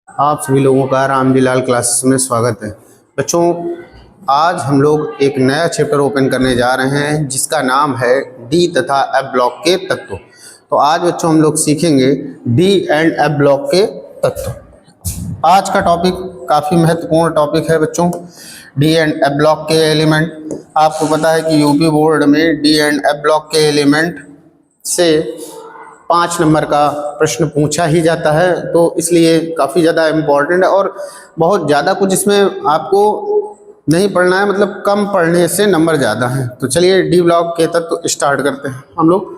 आप सभी लोगों का रामजीलाल क्लासेस में स्वागत है। बच्चों, आज हम लोग एक नया चैप्टर ओपन करने जा रहे हैं जिसका नाम है डी तथा एफ ब्लॉक के तत्व। तो आज बच्चों हम लोग सीखेंगे डी एंड एफ ब्लॉक के तत्व। आज का टॉपिक काफ़ी महत्वपूर्ण टॉपिक है बच्चों, डी एंड एफ ब्लॉक के एलिमेंट। आपको पता है कि यूपी बोर्ड में डी एंड एफ ब्लॉक के एलिमेंट से 5 नंबर का प्रश्न पूछा ही जाता है, तो इसलिए काफ़ी ज़्यादा इम्पोर्टेंट है और बहुत ज़्यादा कुछ इसमें आपको नहीं पढ़ना है, मतलब कम पढ़ने से नंबर ज़्यादा हैं। तो चलिए डी ब्लॉक के तत्व स्टार्ट करते हैं हम लोग।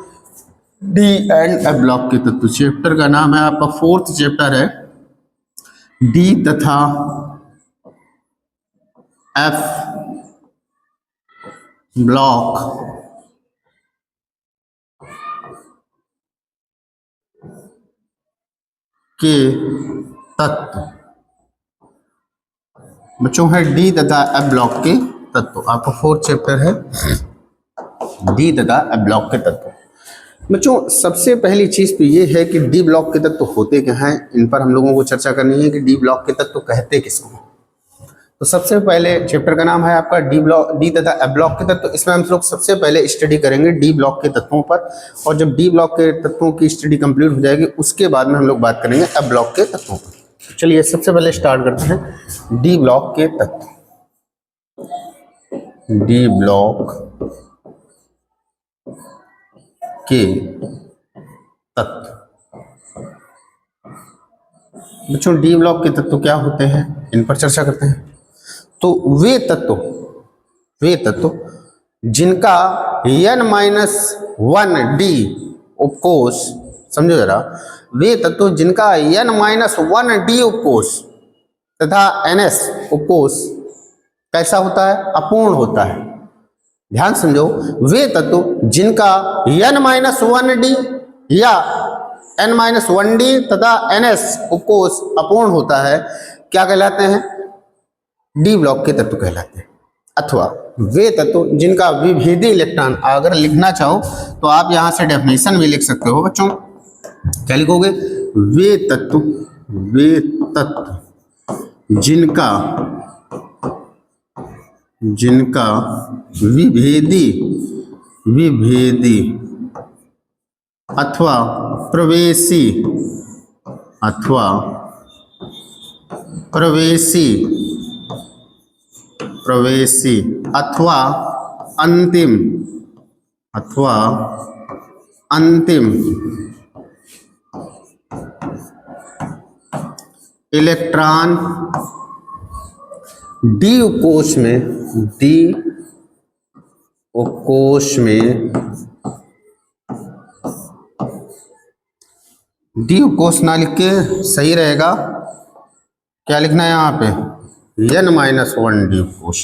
डी एंड एफ ब्लॉक के तत्व चैप्टर का नाम है आपका 4th चैप्टर है डी तथा एफ ब्लॉक के तत्व। बच्चों है डी तथा एफ ब्लॉक के तत्व। आपका 4th चैप्टर है डी तथा एफ ब्लॉक के तत्व। बच्चों सबसे पहली चीज तो ये है कि डी ब्लॉक के तत्व होते क्या हैं, इन पर हम लोगों को चर्चा करनी है कि डी ब्लॉक के तत्व कहते किसको हैं। तो सबसे पहले चैप्टर का नाम है आपका डी तथा एफ ब्लॉक के तत्व। इसमें हम लोग सबसे पहले स्टडी करेंगे डी ब्लॉक के तत्वों पर, और जब डी ब्लॉक के तत्वों की स्टडी कंप्लीट हो जाएगी उसके बाद में हम लोग बात करेंगे एफ ब्लॉक के तत्वों पर। चलिए सबसे पहले स्टार्ट करते हैं डी ब्लॉक के तत्व। डी ब्लॉक के तत्व। बच्चों डी ब्लॉक के तत्व क्या होते हैं, इन पर चर्चा करते हैं। तो वे तत्व जिनका n-1 डी उपकोष, समझो जरा, वे तत्व जिनका n-1 डी उपकोष तथा ns उपकोष कैसा होता है, अपूर्ण होता है। ध्यान समझो, वे तत्व जिनका n-1 डी या n-1 डी तथा ns उपकोष अपूर्ण होता है क्या कहलाते हैं, डी ब्लॉक के तत्व कहलाते हैं। अथवा वे तत्व जिनका विभेदी इलेक्ट्रॉन, अगर लिखना चाहो तो आप यहां से डेफिनेशन भी लिख सकते हो बच्चों। क्या लिखोगे, वे तत्व जिनका विभेदी अथवा प्रवेशी अथवा अंतिम इलेक्ट्रॉन डी उपकोष ना लिख के सही रहेगा, क्या लिखना है यहाँ पे, n-1 डी उपकोष।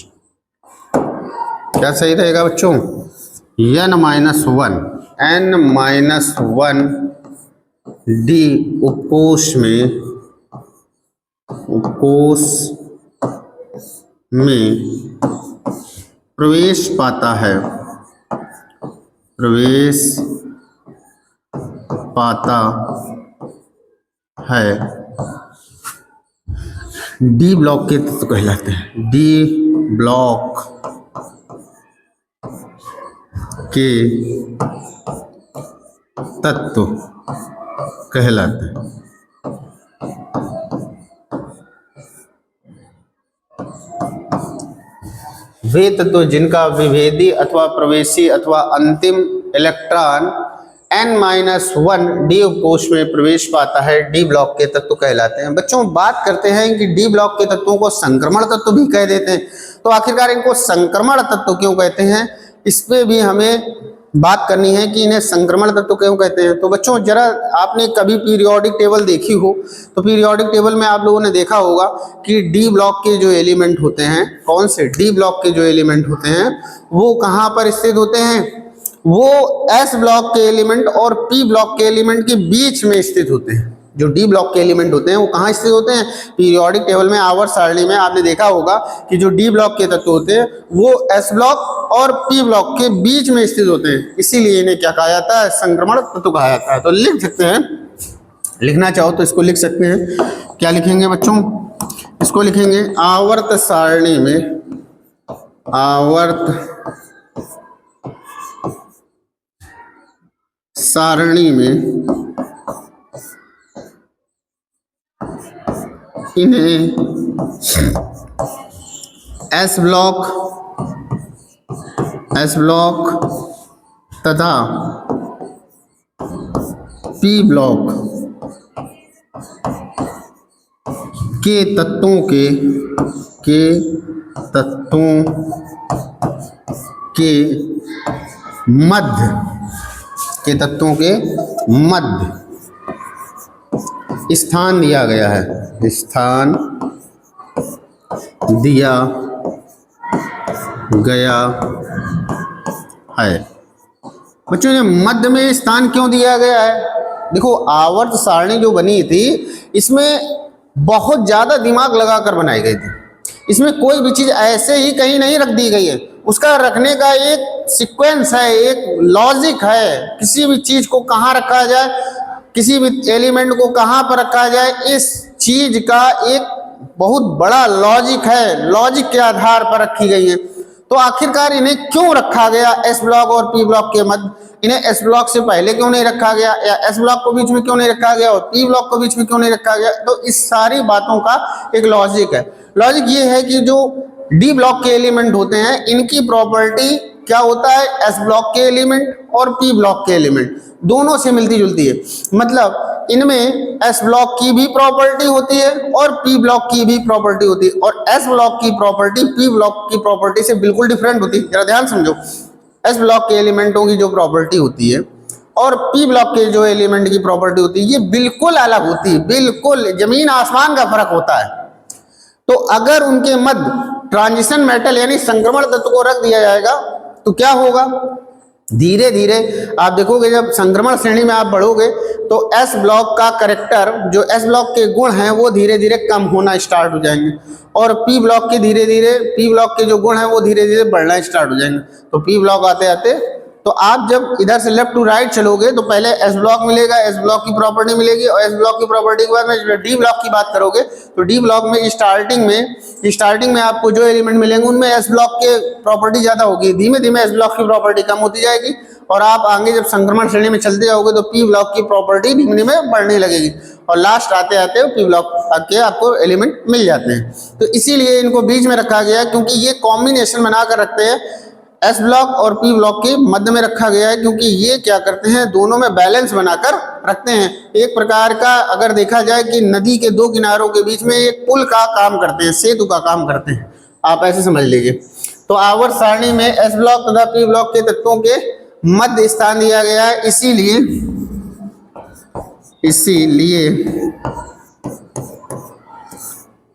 क्या सही रहेगा बच्चों, n-1 डी उपकोष में प्रवेश पाता है डी ब्लॉक के तत्व कहलाते हैं। डी ब्लॉक के तत्व कहलाते हैं। वे तत्व जिनका विभेदी अथवा प्रवेशी अथवा अंतिम इलेक्ट्रॉन n-1 डी उपकोष में प्रवेश पाता है डी ब्लॉक के तत्व कहलाते हैं। बच्चों बात करते हैं कि डी ब्लॉक के तत्वों को संक्रमण तत्व भी कह देते हैं, तो आखिरकार इनको संक्रमण तत्व क्यों कहते हैं, इस पे भी हमें बात करनी है कि इन्हें संक्रमण तत्व क्यों कहते हैं। तो बच्चों जरा आपने कभी पीरियोडिक टेबल देखी हो तो पीरियोडिक टेबल में आप लोगों ने देखा होगा कि डी ब्लॉक के जो एलिमेंट होते हैं, कौन से डी ब्लॉक के जो एलिमेंट होते हैं वो कहाँ पर स्थित होते हैं, वो एस ब्लॉक के एलिमेंट और पी ब्लॉक के एलिमेंट के बीच में स्थित होते हैं। जो डी ब्लॉक के एलिमेंट होते हैं वो कहाँ स्थित होते हैं, पीरियोडिक टेबल में आवर्त सारणी में आपने देखा होगा कि जो डी ब्लॉक के तत्व होते हैं वो एस ब्लॉक और पी ब्लॉक के बीच में स्थित होते हैं, इसीलिए इन्हें क्या कहा जाता है, संक्रमण तत्व कहा जाता है। तो लिख सकते हैं लिखना चाहो तो इसको लिख सकते हैं। क्या लिखेंगे बच्चों? इसको लिखेंगे आवर्त सारणी में, आवर्त सारणी में इन्हें एस ब्लॉक तथा पी ब्लॉक के तत्वों के मध्य स्थान दिया गया है, स्थान दिया गया है। बच्चों ये मध्य में स्थान क्यों दिया गया है? देखो आवर्त सारणी जो बनी थी इसमें बहुत ज्यादा दिमाग लगाकर बनाई गई थी। इसमें कोई भी चीज ऐसे ही कहीं नहीं रख दी गई है, उसका रखने का एक सीक्वेंस है, एक लॉजिक है। किसी भी चीज को कहाँ रखा जाए, किसी भी एलिमेंट को कहाँ पर रखा जाए, इस चीज का एक बहुत बड़ा लॉजिक है, लॉजिक के आधार पर रखी गई है। तो आखिरकार इन्हें क्यों रखा गया एस ब्लॉक और पी ब्लॉक के मध्य? इन्हें एस ब्लॉक से पहले क्यों नहीं रखा गया, या एस ब्लॉक को बीच में क्यों नहीं रखा गया और पी ब्लॉक को बीच में क्यों नहीं रखा गया? तो इस सारी बातों का एक लॉजिक है। लॉजिक ये है कि जो डी ब्लॉक के एलिमेंट होते हैं इनकी प्रॉपर्टी क्या होता है, एस ब्लॉक के एलिमेंट और पी ब्लॉक के एलिमेंट दोनों से मिलती जुलती है। मतलब इनमें एस ब्लॉक की भी प्रॉपर्टी होती है और पी ब्लॉक की भी प्रॉपर्टी होती है, और एस ब्लॉक की प्रॉपर्टी पी ब्लॉक की प्रॉपर्टी से बिल्कुल डिफरेंट होती है। जरा ध्यान समझो, एस ब्लॉक के एलिमेंटों की जो प्रॉपर्टी होती है और पी ब्लॉक के जो एलिमेंट की प्रॉपर्टी होती है ये बिल्कुल अलग होती है, बिल्कुल जमीन आसमान का फर्क होता है। तो अगर उनके मध्य ट्रांजिशन मेटल यानी संक्रमण तत्व को रख दिया जाएगा तो क्या होगा? धीरे धीरे आप देखोगे जब संक्रमण श्रेणी में आप बढ़ोगे तो एस ब्लॉक का कैरेक्टर, जो एस ब्लॉक के गुण हैं वो धीरे धीरे कम होना स्टार्ट हो जाएंगे, और पी ब्लॉक के जो गुण हैं वो धीरे धीरे बढ़ना स्टार्ट हो जाएंगे। तो पी ब्लॉक आते आते तो आप जब इधर से लेफ्ट टू राइट चलोगे तो पहले एस ब्लॉक मिलेगा, एस ब्लॉक की प्रॉपर्टी मिलेगी, और एस ब्लॉक की प्रॉपर्टी के बाद में डी ब्लॉक की बात करोगे तो डी ब्लॉक में स्टार्टिंग में आपको जो एलिमेंट मिलेंगे उनमें एस ब्लॉक के प्रॉपर्टी ज्यादा होगी, धीमे धीमे एस ब्लॉक की प्रॉपर्टी कम होती जाएगी, और आप आगे जब संक्रमण श्रेणी में चलते जाओगे तो पी ब्लॉक की प्रॉपर्टी धीमे धीमे बढ़ने लगेगी, और लास्ट आते आते पी ब्लॉक के आपको एलिमेंट मिल जाते हैं। तो इसीलिए इनको बीच में रखा गया है, क्योंकि ये कॉम्बिनेशन बनाकर रखते हैं, एस ब्लॉक और पी ब्लॉक के मध्य में रखा गया है, क्योंकि ये क्या करते हैं दोनों में बैलेंस बनाकर रखते हैं। एक प्रकार का अगर देखा जाए कि नदी के दो किनारों के बीच में एक पुल का काम करते हैं, सेतु का काम करते हैं, आप ऐसे समझ लीजिए। तो आवर्त सारणी में एस ब्लॉक तथा पी ब्लॉक के तत्वों के मध्य स्थान दिया गया है, इसीलिए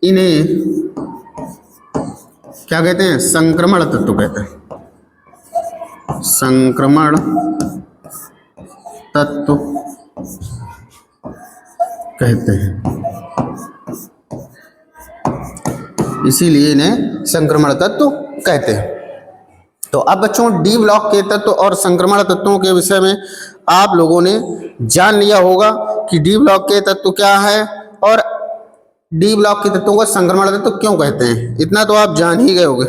इन्हें क्या कहते हैं? संक्रमण तत्व कहते हैं, संक्रमण तत्व कहते हैं, इसीलिए इन्हें संक्रमण तत्व कहते हैं। तो अब बच्चों डी ब्लॉक के तत्व और संक्रमण तत्वों के विषय में आप लोगों ने जान लिया होगा कि डी ब्लॉक के तत्व क्या है और डी ब्लॉक के तत्वों को संक्रमण तत्व क्यों कहते हैं, इतना तो आप जान ही गए होंगे।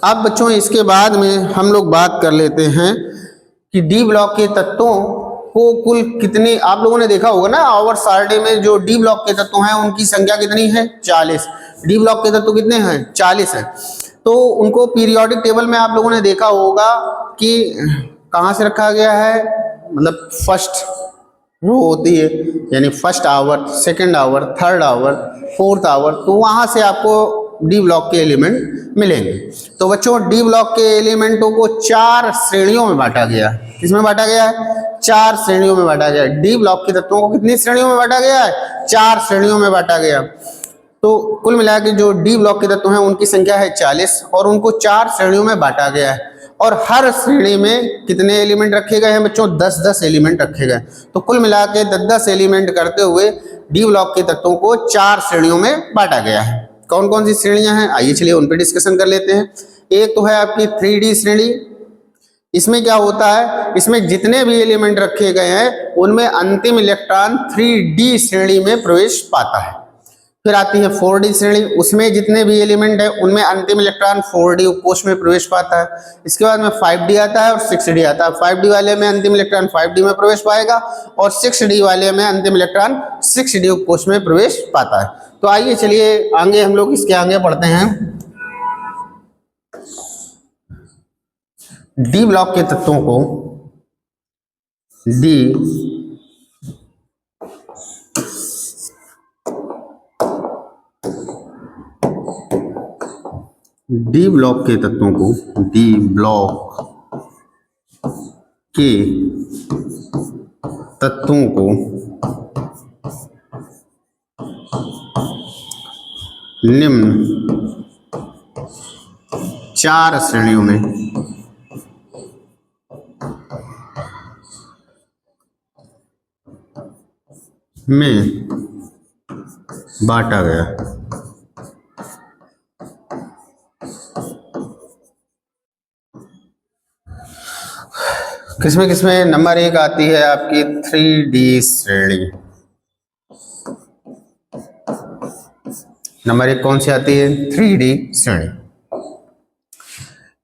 अब बच्चों इसके बाद में हम लोग बात कर लेते हैं कि डी ब्लॉक के तत्वों को कुल कितने, आप लोगों ने देखा होगा ना आवर्त सारणी में जो डी ब्लॉक के तत्व हैं उनकी संख्या कितनी है? 40। डी ब्लॉक के तत्व कितने हैं? 40 है। तो उनको पीरियोडिक टेबल में आप लोगों ने देखा होगा कि कहाँ से रखा गया है, मतलब फर्स्ट रो होती है यानी first hour, second hour, third hour, fourth hour, तो वहाँ से आपको डी ब्लॉक के एलिमेंट मिलेंगे। तो बच्चों डी ब्लॉक के एलिमेंटों को 4 श्रेणियों में बांटा गया है। किसमें बांटा गया है? 4 श्रेणियों में बांटा गया है। डी ब्लॉक के तत्वों को कितनी श्रेणियों में बांटा गया है? 4 श्रेणियों में बांटा गया। तो कुल मिला के जो डी ब्लॉक के तत्व हैं उनकी संख्या है 40 और उनको 4 श्रेणियों में बांटा गया है, और हर श्रेणी में कितने एलिमेंट रखे गए हैं बच्चों? 10-10 एलिमेंट रखे गए। तो कुल मिला के 10-10 एलिमेंट करते हुए डी ब्लॉक के तत्वों को 4 श्रेणियों में बांटा गया है। कौन कौन सी श्रेणियां हैं? आइए चलिए उन पर डिस्कशन कर लेते हैं। एक तो है आपकी 3D श्रेणी, इसमें क्या होता है, इसमें जितने भी एलिमेंट रखे गए हैं उनमें अंतिम इलेक्ट्रॉन 3D श्रेणी में प्रवेश पाता है। फिर आती है 4D श्रेणी, उसमें जितने भी एलिमेंट है उनमें अंतिम इलेक्ट्रॉन 4D उपकोष में प्रवेश पाता है। इसके बाद में 5D आता है और 6D आता है। 5D वाले में अंतिम इलेक्ट्रॉन 5D में प्रवेश पाएगा और 6D वाले में अंतिम इलेक्ट्रॉन 6D उपकोष में प्रवेश पाता है। तो आइए चलिए आगे हम लोग इसके आगे पढ़ते हैं। डी ब्लॉक के तत्वों को डी ब्लॉक के तत्वों को डी ब्लॉक के तत्वों को निम्न 4 श्रेणियों में बांटा गया। किसमें किसमें? नंबर 1 आती है आपकी 3D श्रेणी। नंबर 1 कौन सी आती है? 3D श्रेणी।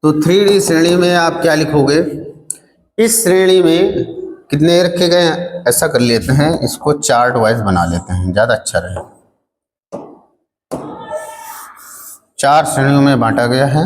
तो 3D श्रेणी में आप क्या लिखोगे? इस श्रेणी में कितने रखे गए हैं? ऐसा कर लेते हैं, इसको चार्ट वाइज बना लेते हैं, ज्यादा अच्छा रहे। 4 श्रेणियों में बांटा गया है।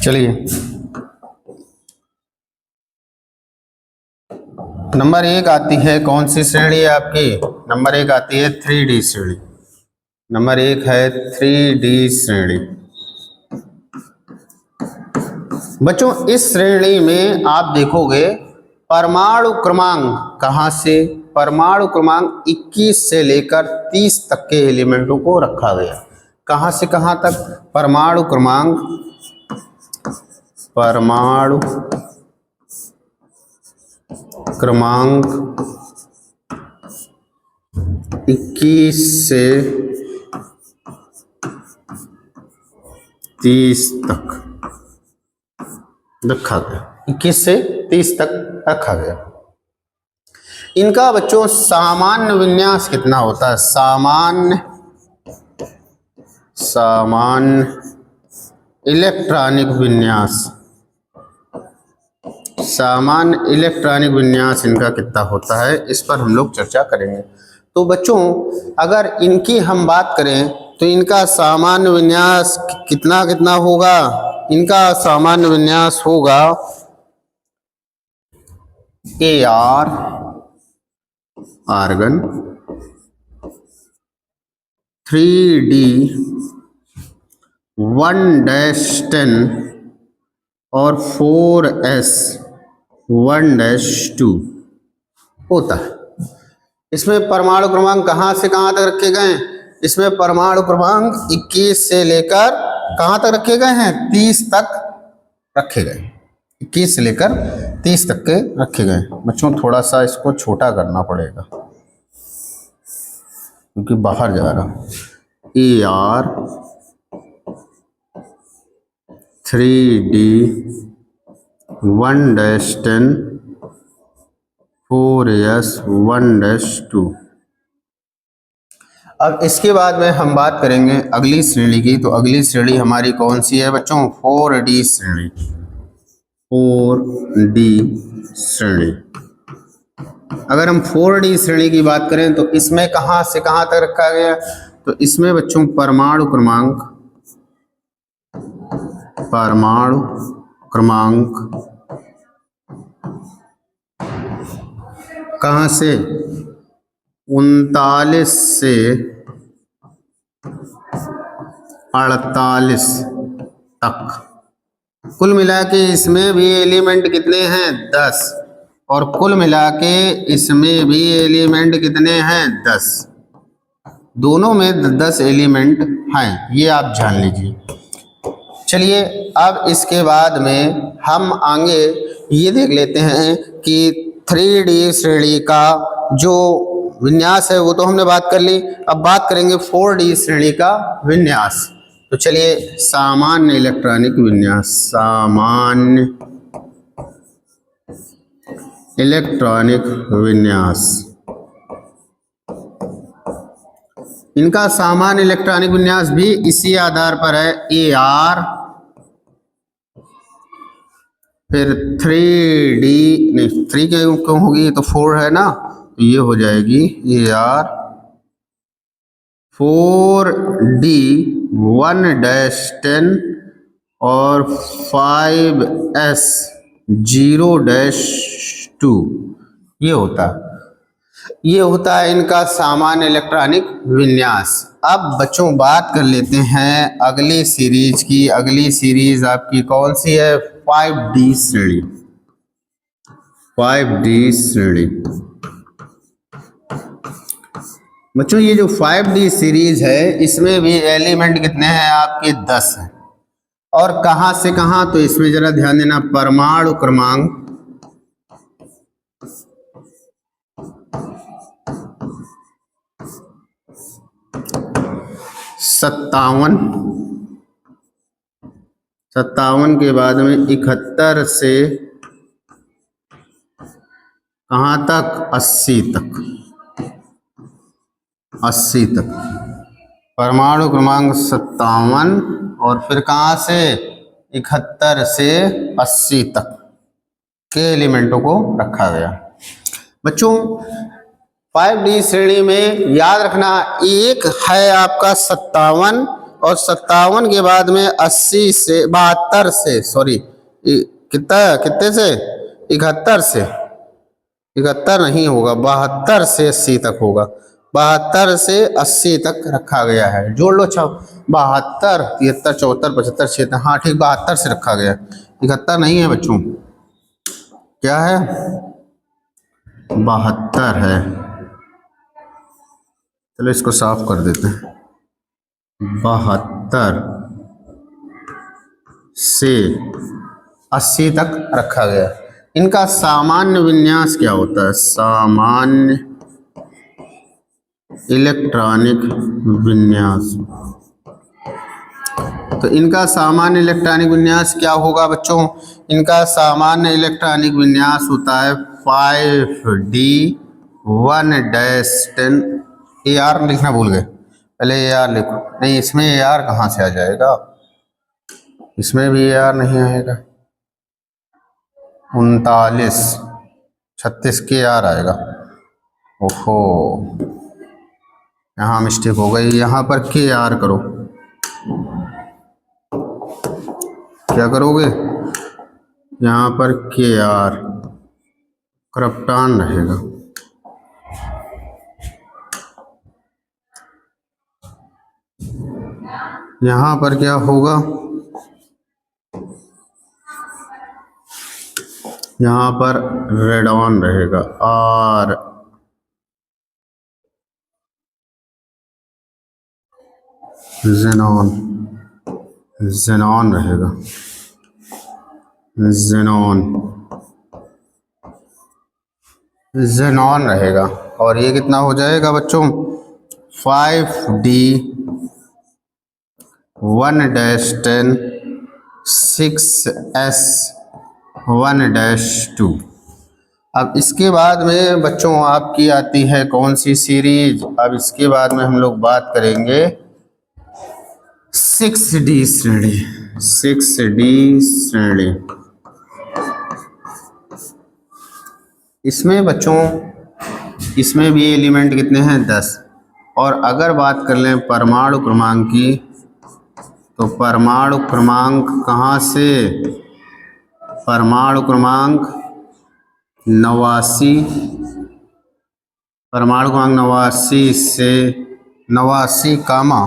चलिए, नंबर 1 आती है कौन सी श्रेणी है आपकी? नंबर 1 आती है 3D श्रेणी। नंबर 1 है 3D श्रेणी। बच्चों इस श्रेणी में आप देखोगे परमाणु क्रमांक कहाँ से? परमाणु क्रमांक 21 से लेकर 30 तक के एलिमेंटों को रखा गया। कहाँ से कहाँ तक? परमाणु क्रमांक 21 से 30 तक रखा गया। 21 से 30 तक रखा गया। इनका बच्चों सामान्य विन्यास कितना होता है? सामान्य इलेक्ट्रॉनिक विन्यास। सामान्य इलेक्ट्रॉनिक विन्यास इनका कितना होता है, इस पर हम लोग चर्चा करेंगे। तो बच्चों अगर इनकी हम बात करें तो इनका सामान्य विन्यास कितना कितना होगा? इनका सामान्य विन्यास होगा AR आर्गन, 3D 1-10 और 4S 1-2 होता है। इसमें परमाणु क्रमांक कहाँ से कहाँ तक रखे गए हैं? इसमें परमाणु क्रमांक 21 से लेकर कहाँ तक रखे गए हैं? 30 तक रखे गए। 21 से लेकर 30 तक के रखे गए। बच्चों थोड़ा सा इसको छोटा करना पड़ेगा क्योंकि बाहर जा रहा। AR 3D 1-10 4S 1-2। अब इसके बाद में हम बात करेंगे अगली श्रेणी की। तो अगली श्रेणी हमारी कौन सी है बच्चों? 4D श्रेणी। 4D श्रेणी। अगर हम 4D श्रेणी की बात करें तो इसमें कहाँ से कहाँ तक रखा गया? तो इसमें बच्चों परमाणु क्रमांक कहाँ से 39 से 48 तक। कुल मिला के इसमें भी एलिमेंट कितने हैं 10, और कुल मिला के इसमें भी एलिमेंट कितने हैं 10। दोनों में 10 एलिमेंट हैं, ये आप जान लीजिए। चलिए अब इसके बाद में हम आगे ये देख लेते हैं कि 3D श्रेणी का जो विन्यास है वो तो हमने बात कर ली। अब बात करेंगे 4D श्रेणी का विन्यास। तो चलिए सामान्य इलेक्ट्रॉनिक विन्यास, सामान्य इलेक्ट्रॉनिक विन्यास। इनका सामान्य इलेक्ट्रॉनिक विन्यास भी इसी आधार पर है, AR, फिर 3D नहीं 3 क्यों होगी, ये तो 4 है ना, तो ये हो जाएगी AR 4D 1-10 और 5S 0-2। ये होता है इनका सामान्य इलेक्ट्रॉनिक विन्यास। अब बच्चों बात कर लेते हैं अगली सीरीज की। अगली सीरीज आपकी कौन सी है, 5D श्रेणी। 5D श्रेणी बच्चों, ये जो 5D सीरीज है इसमें भी एलिमेंट कितने हैं आपके 10 हैं। और कहां से कहां, तो इसमें जरा ध्यान देना, परमाणु क्रमांक 57 के बाद में 71 से कहां तक, 80 तक। परमाणु क्रमांक 57 और फिर कहां से 71 से 80 तक के एलिमेंटों को रखा गया। बच्चों 5D श्रेणी में याद रखना, एक है आपका 57 और 57 के बाद में 80 से 72 से, सॉरी कितने से 71 से, 71 नहीं होगा, 72 से 80 तक होगा। 72 से 80 तक रखा गया है। जोड़ लो, 72, 73, 74, 75, 76, हाँ ठीक, 72 से रखा गया, 71 नहीं है बच्चों। क्या है, 72 है। चलो इसको साफ कर देते हैं। 72 से 80 तक रखा गया। इनका सामान्य विन्यास क्या होता है, सामान्य इलेक्ट्रॉनिक विन्यास। तो इनका सामान्य इलेक्ट्रॉनिक विन्यास क्या होगा बच्चों, इनका सामान्य इलेक्ट्रॉनिक विन्यास होता है 5D 1-10। AR लिखना भूल गए, पहले AR लिखो। नहीं, इसमें AR कहाँ से आ जाएगा, इसमें भी AR नहीं आएगा। 39, 36 के AR आएगा। ओहो, यहाँ मिस्टेक हो गई, यहाँ पर KR करो। क्या करोगे, यहाँ पर KR क्रप्टान रहेगा। यहाँ पर क्या होगा, यहाँ पर रेडॉन रहेगा, R ज़ेनॉन रहेगा, ज़ेनॉन रहेगा। और ये कितना हो जाएगा बच्चों, 5D 1-10 6S 1-2। अब इसके बाद में बच्चों आपकी आती है कौन सी सीरीज, अब इसके बाद में हम लोग बात करेंगे 6D श्रेणी। 6D श्रेणी, इसमें बच्चों इसमें भी एलिमेंट कितने हैं 10। और अगर बात कर लें परमाणु क्रमांक की, तो परमाणु क्रमांक कहाँ से, परमाणु क्रमांक 89, परमाणु क्रमांक 89 से 89 कामा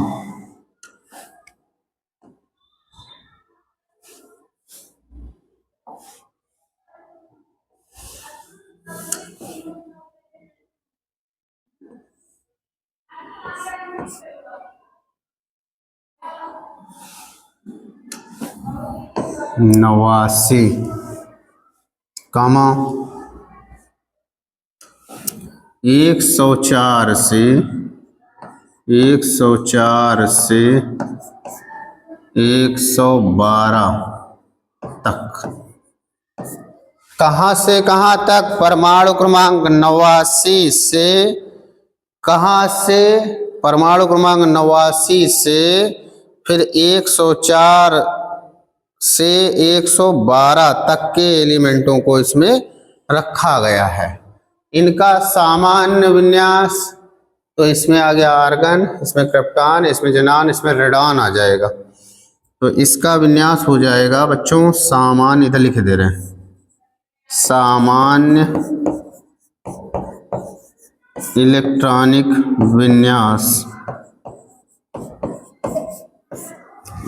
89 कामा 104 से 112 तक। कहाँ से कहाँ तक, परमाणु क्रमांक 89 से, कहाँ से, परमाणु क्रमांक 89 से फिर 104 से 112 तक के एलिमेंटों को इसमें रखा गया है। इनका सामान्य विन्यास, तो इसमें आ गया आर्गन, इसमें क्रिप्टॉन, इसमें ज़ेनॉन, इसमें रेडॉन आ जाएगा। तो इसका विन्यास हो जाएगा बच्चों सामान्य, इधर लिख दे रहे हैं, सामान्य इलेक्ट्रॉनिक विन्यास।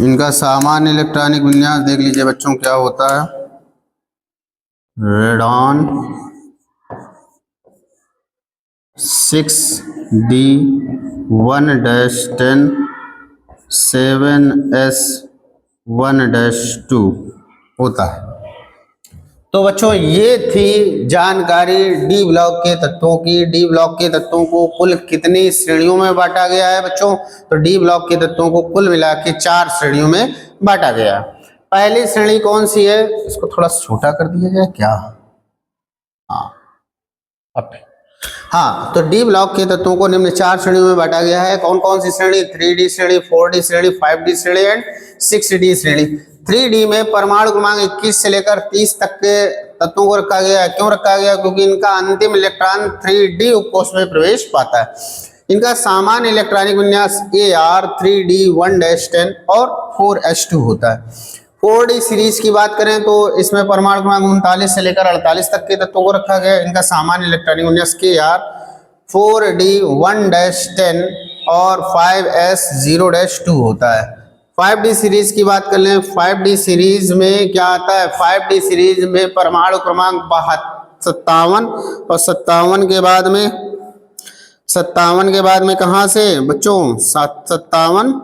इनका सामान्य इलेक्ट्रॉनिक विन्यास देख लीजिए बच्चों क्या होता है। रेडॉन 6D1-10 7S1-2 होता है। तो बच्चों ये थी जानकारी डी ब्लॉक के तत्वों की। डी ब्लॉक के तत्वों को कुल कितनी श्रेणियों में बांटा गया है बच्चों, तो डी ब्लॉक के तत्वों को कुल मिला के 4 श्रेणियों में बांटा गया। पहली श्रेणी कौन सी है, इसको थोड़ा छोटा कर दिया जाए क्या, हाँ, तो डी ब्लॉक के तत्वों को निम्न 4 श्रेणियों में बांटा गया है। कौन कौन सी श्रेणी, 3D श्रेणी, 4D श्रेणी, 5D श्रेणी एंड 6D श्रेणी। 3D में परमाणु क्रमांक 21 से लेकर 30 तक के तत्वों को रखा गया है। क्यों रखा गया, क्योंकि इनका अंतिम इलेक्ट्रॉन 3D उपकोष में प्रवेश पाता है। इनका सामान्य इलेक्ट्रॉनिक विन्यास AR 3D1-10 और 4S2 होता है। 4D सीरीज की बात करें तो इसमें परमाणु क्रमांक 39 से लेकर 48 तक के तत्वों को रखा गया है। इनका सामान्य इलेक्ट्रॉनिक विन्यास KR 4D1-10 और 5S0-2 होता है। 5D सीरीज की बात कर लें, 5D सीरीज में क्या आता है, 5D सीरीज में परमाणु क्रमांक 57 और 57 के बाद में कहाँ से बच्चों 57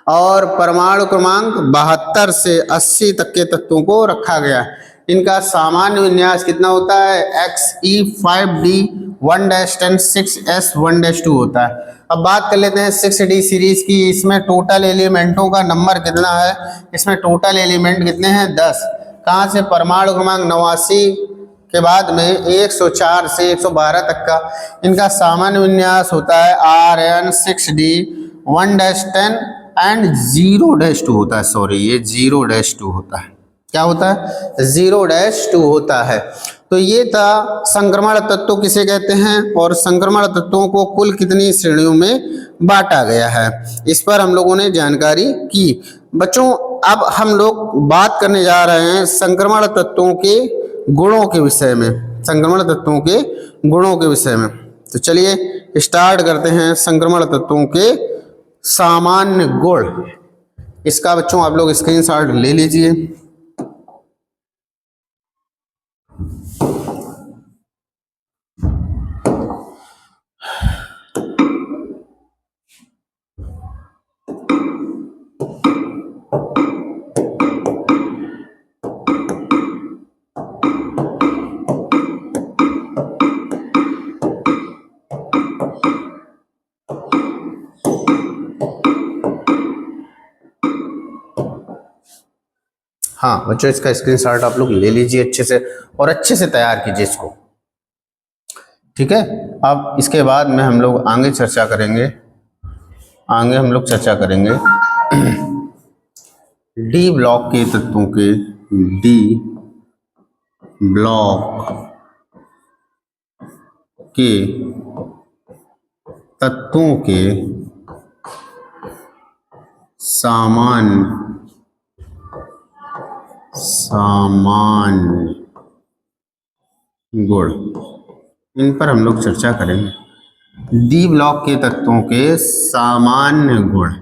और परमाणु क्रमांक 72 से 80 तक के तत्वों को रखा गया है। इनका सामान्य विन्यास कितना होता है, XE5D1-10 6S1-2 होता है। अब बात कर लेते हैं 6D सीरीज की। इसमें टोटल एलिमेंटों का नंबर कितना है, इसमें टोटल एलिमेंट कितने हैं 10। कहाँ से, परमाणु क्रमांक 89 के बाद में 104 से 112 तक का। इनका सामान्य विन्यास होता है RN6D1-10 एंड 0-2 होता है, सॉरी ये 0-2 होता है। क्या होता है, 0-2 होता है। तो ये था संक्रमण तत्व किसे कहते हैं और संक्रमण तत्वों को कुल कितनी श्रेणियों में बांटा गया है, इस पर हम लोगों ने जानकारी की। बच्चों अब हम लोग बात करने जा रहे हैं संक्रमण तत्वों के गुणों के विषय में, संक्रमण तत्वों के गुणों के विषय में। तो चलिए स्टार्ट करते हैं संक्रमण तत्वों के सामान्य गुण। इसका बच्चों आप लोग स्क्रीनशॉट ले लीजिए। हाँ बच्चों इसका स्क्रीनशॉट आप लोग ले लीजिए अच्छे से और अच्छे से तैयार कीजिए इसको, ठीक है। अब इसके बाद में हम लोग आगे चर्चा करेंगे, डी ब्लॉक के तत्वों के, डी ब्लॉक के तत्वों के सामान्य गुण, इन पर हम लोग चर्चा करेंगे। डी ब्लॉक के तत्वों के सामान्य गुण।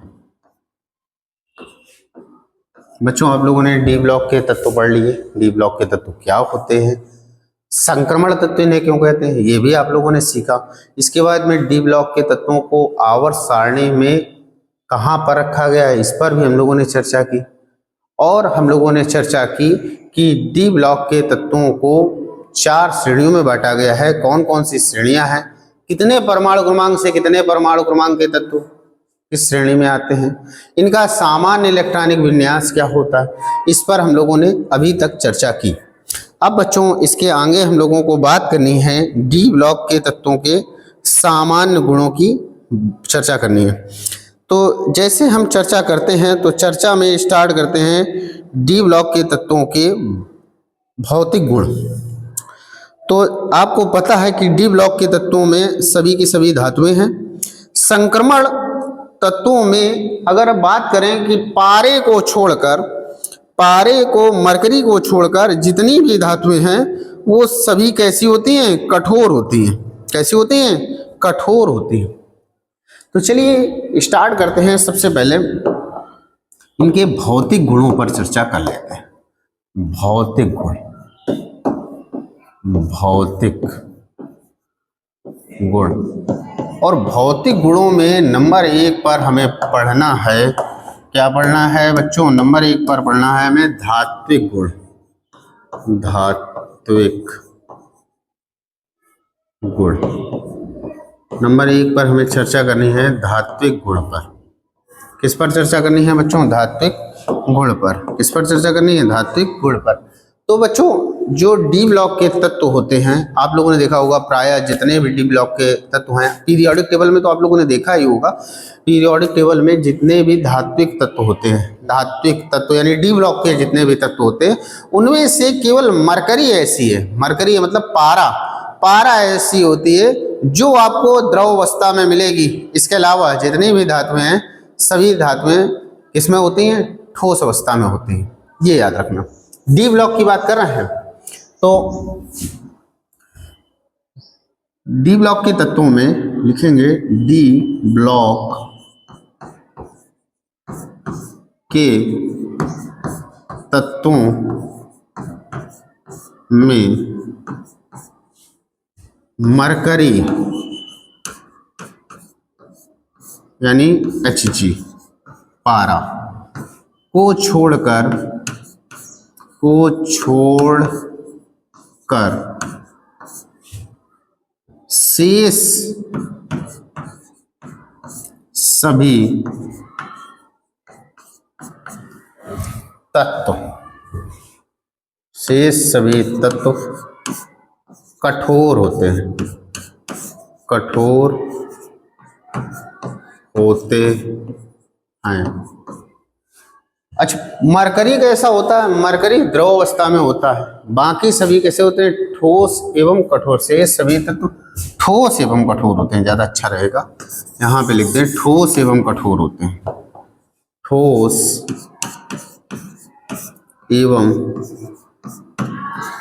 बच्चों आप लोगों ने डी ब्लॉक के तत्व पढ़ लिए। डी ब्लॉक के तत्व क्या होते हैं, संक्रमण तत्व इन्हें क्यों कहते हैं, ये भी आप लोगों ने सीखा। इसके बाद में डी ब्लॉक के तत्वों को आवर्त सारणी में कहाँ पर रखा गया है, इस पर भी हम लोगों ने चर्चा की। और हम लोगों ने चर्चा की कि डी ब्लॉक के तत्वों को 4 श्रेणियों में बांटा गया है। कौन कौन सी श्रेणियां हैं, कितने परमाणु क्रमांक से कितने परमाणु क्रमांक के तत्व किस श्रेणी में आते हैं, इनका सामान्य इलेक्ट्रॉनिक विन्यास क्या होता है, इस पर हम लोगों ने अभी तक चर्चा की। अब बच्चों इसके आगे हम लोगों को बात करनी है डी ब्लॉक के तत्वों के सामान्य गुणों की चर्चा करनी है। तो जैसे हम चर्चा करते हैं तो चर्चा में स्टार्ट करते हैं डी ब्लॉक के तत्वों के भौतिक गुण। तो आपको पता है कि डी ब्लॉक के तत्वों में सभी की सभी धातुएं हैं। संक्रमण तत्वों में अगर बात करें कि पारे को मरकरी को छोड़कर जितनी भी धातुएं हैं वो सभी कैसी होती हैं, कठोर होती हैं। कैसी होती हैं, कठोर होती हैं। तो चलिए स्टार्ट करते हैं। सबसे पहले इनके भौतिक गुणों पर चर्चा कर लेते हैं। भौतिक गुण, भौतिक गुण। और भौतिक गुणों में नंबर 1 पर हमें पढ़ना है, क्या पढ़ना है बच्चों, नंबर 1 पर पढ़ना है हमें धात्विक गुण। धात्विक गुण नंबर 1 पर हमें चर्चा करनी है, धात्विक गुण पर। किस पर चर्चा करनी है बच्चों, धात्विक गुण पर। किस पर चर्चा करनी है, धात्विक गुण पर। तो बच्चों जो डी ब्लॉक के तत्व होते हैं, आप लोगों ने देखा होगा प्रायः जितने भी डी ब्लॉक के तत्व हैं, पीरियोडिक टेबल में तो आप लोगों ने देखा ही होगा, पीरियोडिक टेबल में जितने भी धात्विक तत्व होते हैं, धात्विक तत्व यानी डी ब्लॉक के जितने भी तत्व होते हैं, उनमें से केवल मरकरी ऐसी है, मरकरी है मतलब पारा ऐसी होती है जो आपको द्रव अवस्था में मिलेगी। इसके अलावा जितनी भी धातुएं हैं सभी धातुएं किसमें होती हैं, ठोस अवस्था में होती हैं। ये याद रखना। डी ब्लॉक की बात कर रहे हैं तो डी ब्लॉक के तत्वों में लिखेंगे डी ब्लॉक के तत्वों में मरकरी यानी Hg पारा को छोड़कर शेष सभी तत्व कठोर होते हैं, कठोर होते हैं। अच्छा, मरकरी कैसा होता है, मरकरी द्रव अवस्था में होता है, बाकी सभी कैसे होते हैं, ठोस एवं कठोर। से सभी तत्व ठोस एवं कठोर होते हैं, ज्यादा अच्छा रहेगा, यहाँ पे लिख दें ठोस एवं कठोर होते हैं। ठोस एवं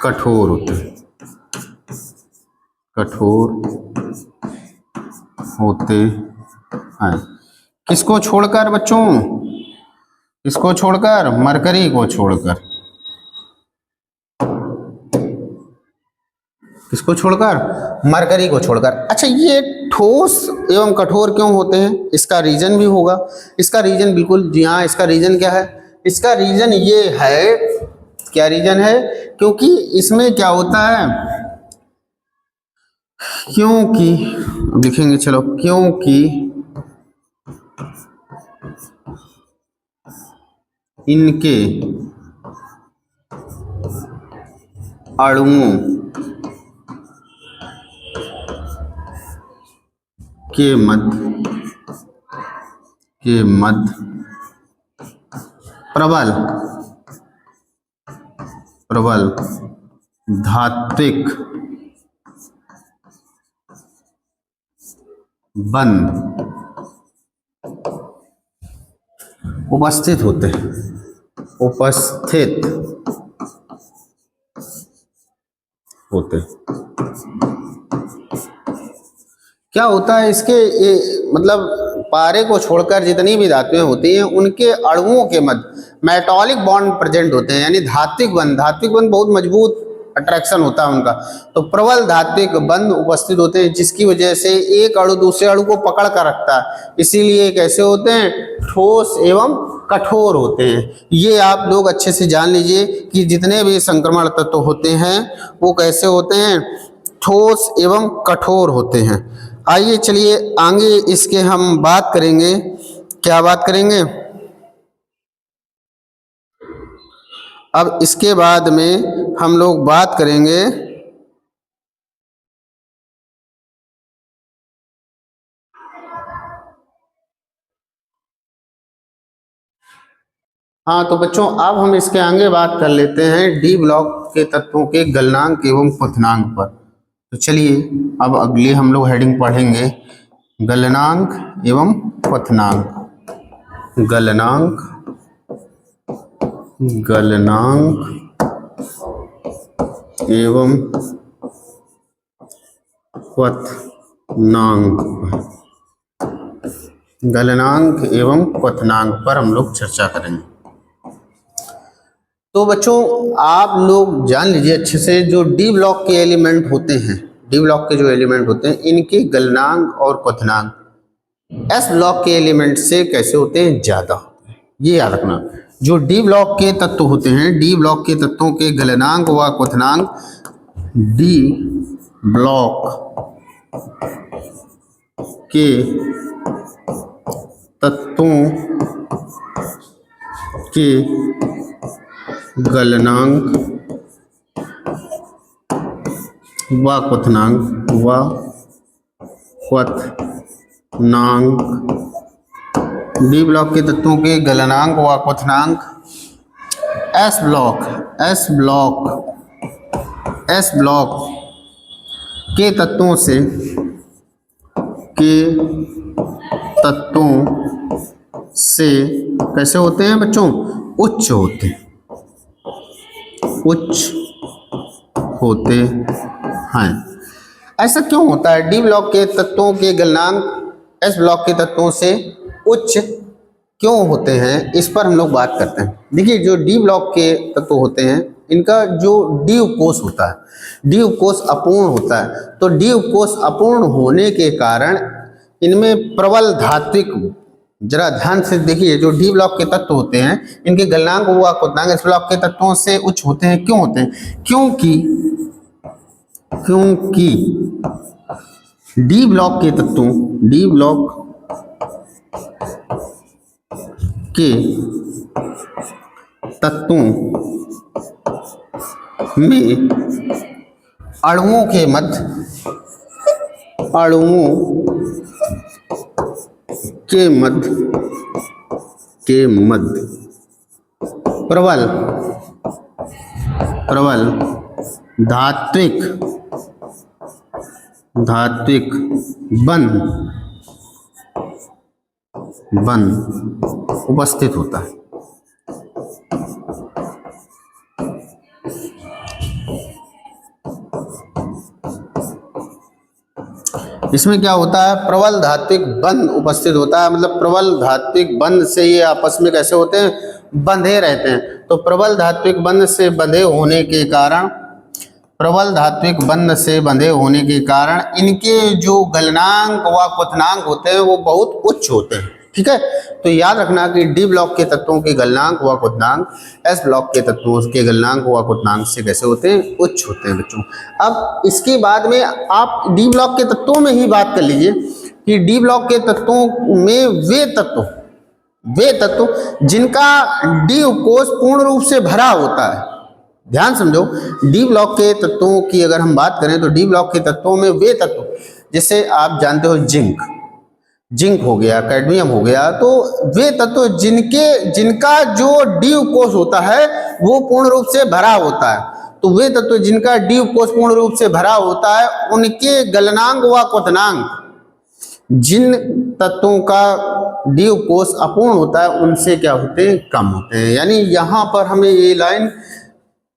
कठोर होते हैं, कठोर होते हैं। किसको छोड़कर बच्चों, इसको छोड़कर, मरकरी को छोड़कर। किसको छोड़कर, मरकरी को छोड़कर। अच्छा, ये ठोस एवं कठोर क्यों होते हैं, इसका रीजन भी होगा। इसका रीजन बिल्कुल जी हाँ, इसका रीजन क्या है, इसका रीजन ये है, क्या रीजन है, क्योंकि इसमें क्या होता है, क्योंकि अब लिखेंगे चलो, क्योंकि इनके अणुओं के मध्य प्रबल धात्विक बंद उपस्थित होते हैं, उपस्थित होते। क्या होता है इसके मतलब पारे को छोड़कर जितनी भी धातुएं होती हैं उनके अणुओं के मध्य मेटालिक बॉन्ड प्रेजेंट होते हैं, यानी धात्विक बंध बहुत मजबूत अट्रैक्शन होता है उनका। तो प्रबल धात्विक बंध उपस्थित होते हैं जिसकी वजह से एक अणु दूसरे अणु को पकड़ कर रखता है, इसीलिए कैसे होते हैं, ठोस एवं कठोर होते हैं। ये आप लोग अच्छे से जान लीजिए कि जितने भी संक्रमण तत्व होते हैं वो कैसे होते हैं, ठोस एवं कठोर होते हैं। आइए चलिए आगे इसके हम बात करेंगे। क्या बात करेंगे? अब इसके बाद में हम लोग बात करेंगे हाँ, तो बच्चों अब हम इसके आगे बात कर लेते हैं डी ब्लॉक के तत्वों के गलनांक एवं क्वथनांक पर। तो चलिए अब अगली हम लोग हेडिंग पढ़ेंगे गलनांक एवं क्वथनांक। गलनांक एवं क्वथनांक, गलनांक एवं क्वथनांक पर हम लोग चर्चा करेंगे। तो बच्चों आप लोग जान लीजिए अच्छे से, जो डी ब्लॉक के एलिमेंट होते हैं, डी ब्लॉक के जो एलिमेंट होते हैं इनके गलनांक और क्वथनांक एस ब्लॉक के एलिमेंट से कैसे होते हैं, ज्यादा। ये याद रखना, जो डी ब्लॉक के तत्व होते हैं, डी ब्लॉक के तत्वों के गलनांक व क्वथनांक डी ब्लॉक के तत्वों के गलनांक व क्वथनांक डी ब्लॉक के तत्वों के गलनांक व क्वथनांक एस ब्लॉक के तत्वों से कैसे होते हैं बच्चों, उच्च होते हैं। ऐसा क्यों होता है? डी ब्लॉक के तत्वों के गलनांक एस ब्लॉक के तत्वों से उच्च क्यों होते हैं, इस पर हम लोग बात करते हैं। देखिए जो डी ब्लॉक के तत्व होते हैं इनका जो डी उपकोष होता है, डी उपकोष अपूर्ण होता है। तो डी उपकोष अपूर्ण होने के कारण इनमें प्रबल धात्विक, जरा ध्यान से देखिए, जो डी ब्लॉक के तत्व होते हैं इनके गलनांक व क्वथनांक एस ब्लॉक के तत्वों से उच्च होते हैं। क्यों होते हैं? क्योंकि डी ब्लॉक के तत्वों में अणुओं के मध्य प्रबल धात्विक बंध उपस्थित होता है। इसमें क्या होता है, प्रबल धात्विक बंध उपस्थित होता है, मतलब प्रबल धात्विक बंध से ये आपस में कैसे होते हैं, बंधे रहते हैं। तो प्रबल धात्विक बंध से बंधे होने के कारण इनके जो गलनांक व क्वथनांक होते हैं वो बहुत उच्च होते हैं। ठीक है, तो याद रखना कि डी ब्लॉक के तत्वों के गलनांक व क्वथनांक एस ब्लॉक के तत्वों के गलनांक व क्वथनांक से कैसे होते हैं, उच्च होते हैं बच्चों। अब इसके बाद में आप डी ब्लॉक के तत्वों में ही बात कर लीजिए कि डी ब्लॉक के तत्वों में वे तत्व जिनका डी उपकोष पूर्ण रूप से भरा होता है। ध्यान समझो, डी ब्लॉक के तत्वों की अगर हम बात करें तो डी ब्लॉक के तत्वों में वे तत्व, जैसे आप जानते हो जिंक हो गया, कैडमियम हो गया, तो वे तत्व जिनका जो डी उपकोष होता है वो पूर्ण रूप से भरा होता है। तो वे तत्व जिनका डी उपकोष पूर्ण रूप से भरा होता है उनके गलनांक व क्वथनांक जिन तत्वों का डी कोष अपूर्ण होता है उनसे क्या होते हैं, कम होते हैं। यानी यहाँ पर हमें ये लाइन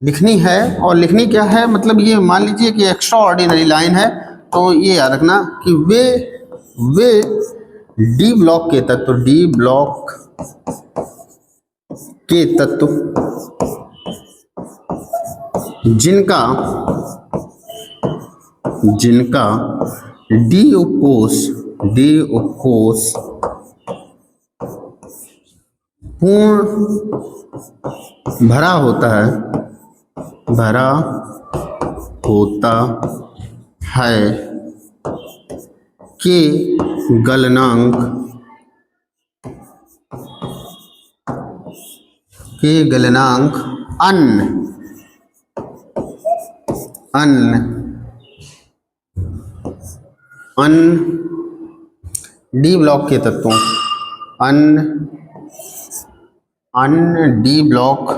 लिखनी है, और लिखनी क्या है, मतलब ये मान लीजिए कि एक्स्ट्रा ऑर्डिनरी लाइन है, तो ये याद रखना कि वे डी ब्लॉक के तत्व, डी ब्लॉक के तत्व जिनका डी कोष पूर्ण भरा होता है के गलनांक अन्य डी ब्लॉक के तत्वों, अन्य डी ब्लॉक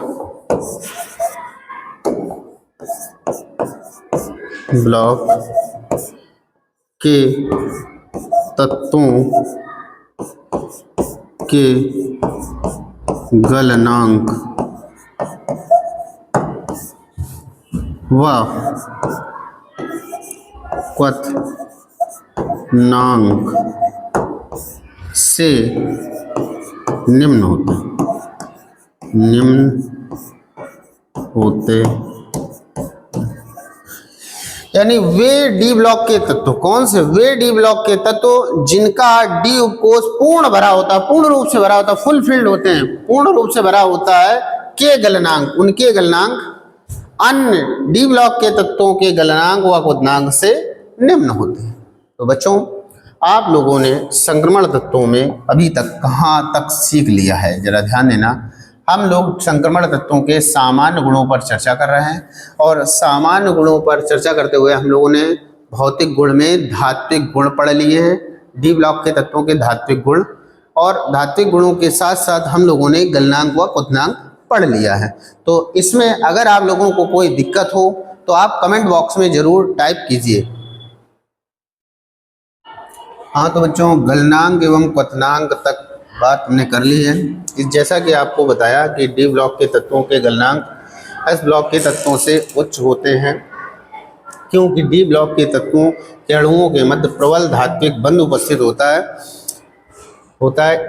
के तत्वों के गलनांक व क्वथनांक से निम्न होते। यानी वे डी ब्लॉक के तत्व, कौन से, वे डी ब्लॉक के तत्व जिनका डी कोष पूर्ण भरा होता है, पूर्ण रूप से भरा होता है, फुलफिल्ड होते हैं, पूर्ण रूप से भरा होता है, के गलनांक, उनके गलनांक अन्य डी ब्लॉक के तत्वों के गलनांक व क्वथनांक से निम्न होते हैं। तो बच्चों, आप लोगों ने संक्रमण तत्वों में अभी तक कहाँ तक सीख लिया है, जरा ध्यान देना। हम लोग संक्रमण तत्वों के सामान्य गुणों पर चर्चा कर रहे हैं, और सामान्य गुणों पर चर्चा करते हुए हम लोगों ने भौतिक गुण में धात्विक गुण पढ़ लिए हैं, डी ब्लॉक के तत्वों के धात्विक गुण, और धात्विक गुणों के साथ साथ हम लोगों ने गलनांक व क्वथनांक पढ़ लिया है। तो इसमें अगर आप लोगों को कोई दिक्कत हो तो आप कमेंट बॉक्स में जरूर टाइप कीजिए। हाँ, तो बच्चों, गलनांक एवं क्वथनांक तक बात हमने कर ली है। इस जैसा कि आपको बताया कि डी ब्लॉक के तत्वों के गलनांक एस ब्लॉक के तत्वों से उच्च होते हैं, क्योंकि डी ब्लॉक के तत्वों के अणुओं के मध्य प्रबल धात्विक बंध उपस्थित होता है।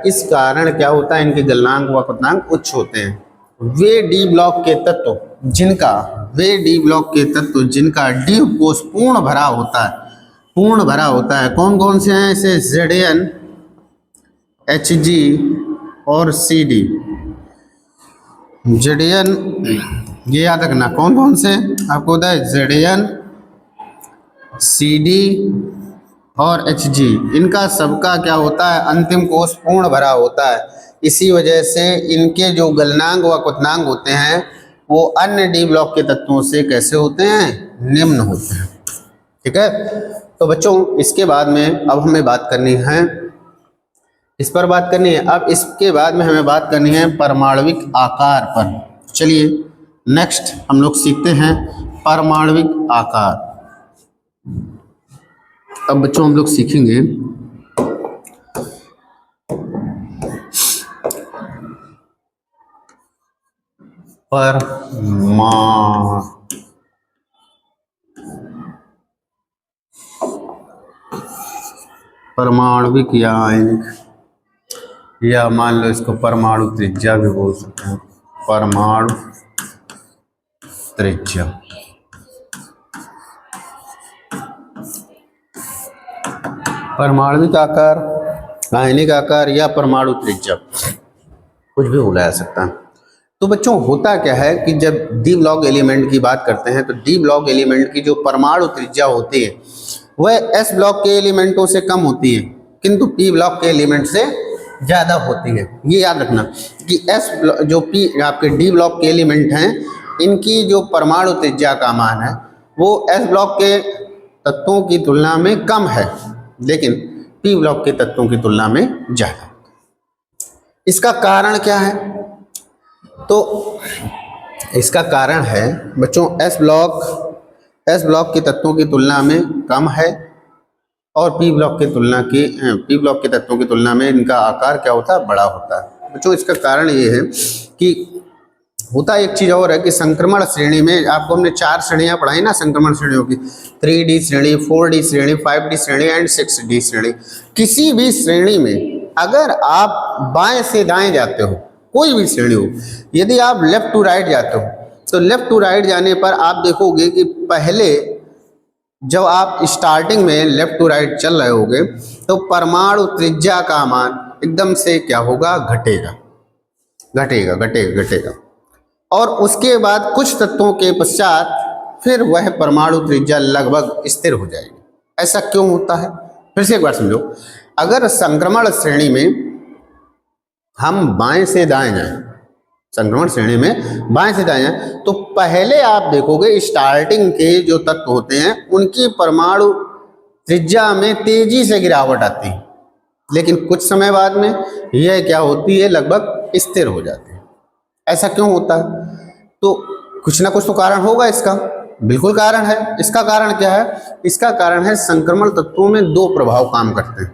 इस कारण क्या होता है, इनके गलनांक व क्वथनांक उच्च होते हैं। वे डी ब्लॉक के तत्व जिनका डी कोष पूर्ण भरा होता है, कौन कौन से हैं, इसे Zn, Hg और Cd। Zn ये याद रखना, कौन कौन से आपको होता है, Zn, Cd और Hg, इनका सबका क्या होता है, अंतिम कोष पूर्ण भरा होता है। इसी वजह से इनके जो गलनांक व क्वथनांक होते हैं वो अन्य डी ब्लॉक के तत्वों से कैसे होते हैं, निम्न होते हैं। ठीक है, तो बच्चों, इसके बाद में अब हमें बात करनी है, अब इसके बाद में हमें बात करनी है परमाणविक आकार पर। चलिए नेक्स्ट हम लोग सीखते हैं परमाणविक आकार। अब बच्चों हम लोग सीखेंगे परमाणविक या आयनिक, या मान लो इसको परमाणु त्रिज्या भी बोल सकते हैं, परमाणु त्रिज्या। परमाणविक आकार, आयनिक आकार या परमाणु त्रिज्या, कुछ भी बोला जा सकता है। तो बच्चों, होता क्या है कि जब डी ब्लॉक एलिमेंट की बात करते हैं तो डी ब्लॉक एलिमेंट की जो परमाणु त्रिज्या होती है वह एस ब्लॉक के एलिमेंटों से कम होती है, किंतु पी ब्लॉक के एलिमेंट से ज़्यादा होती है। ये याद रखना कि जो पी आपके डी ब्लॉक के एलिमेंट हैं, इनकी जो परमाणु त्रिज्या का मान है वो एस ब्लॉक के तत्वों की तुलना में कम है, लेकिन पी ब्लॉक के तत्वों की तुलना में ज़्यादा। इसका कारण क्या है? तो इसका कारण है बच्चों, एस ब्लॉक के तत्वों की तुलना में कम है, और पी ब्लॉक के तत्वों की तुलना में इनका आकार क्या होता है, बड़ा होता है। बच्चों इसका कारण ये है कि होता एक चीज़ और है कि संक्रमण श्रेणी में आपको हमने 4 श्रेणियां पढ़ाई ना संक्रमण श्रेणियों की, 3D श्रेणी, 4D श्रेणी, 5D श्रेणी एंड 6D श्रेणी। किसी भी श्रेणी में अगर आप बाएं से दाएं जाते हो, कोई भी श्रेणी हो, यदि आप लेफ्ट टू राइट जाते हो तो लेफ्ट टू राइट जाने पर आप देखोगे कि पहले जब आप स्टार्टिंग में लेफ्ट टू राइट चल रहे होगे तो परमाणु त्रिज्या का मान एकदम से क्या होगा, घटेगा घटेगा घटेगा घटेगा। और उसके बाद कुछ तत्वों के पश्चात फिर वह परमाणु त्रिज्या लगभग स्थिर हो जाएगी। ऐसा क्यों होता है, फिर से एक बार समझो। अगर संक्रमण श्रेणी में हम बाएं से दाएं जाएं, संक्रमण श्रेणी में बाएं से दाएं जाएं, तो पहले आप देखोगे स्टार्टिंग के जो तत्व होते हैं उनकी परमाणु त्रिज्या में तेजी से गिरावट आती है, लेकिन कुछ समय बाद में यह क्या होती है, लगभग स्थिर हो जाती है। ऐसा क्यों होता है, तो कुछ ना कुछ तो कारण होगा इसका, बिल्कुल कारण है। इसका कारण क्या है, इसका कारण है संक्रमण तत्वों में 2 प्रभाव काम करते हैं।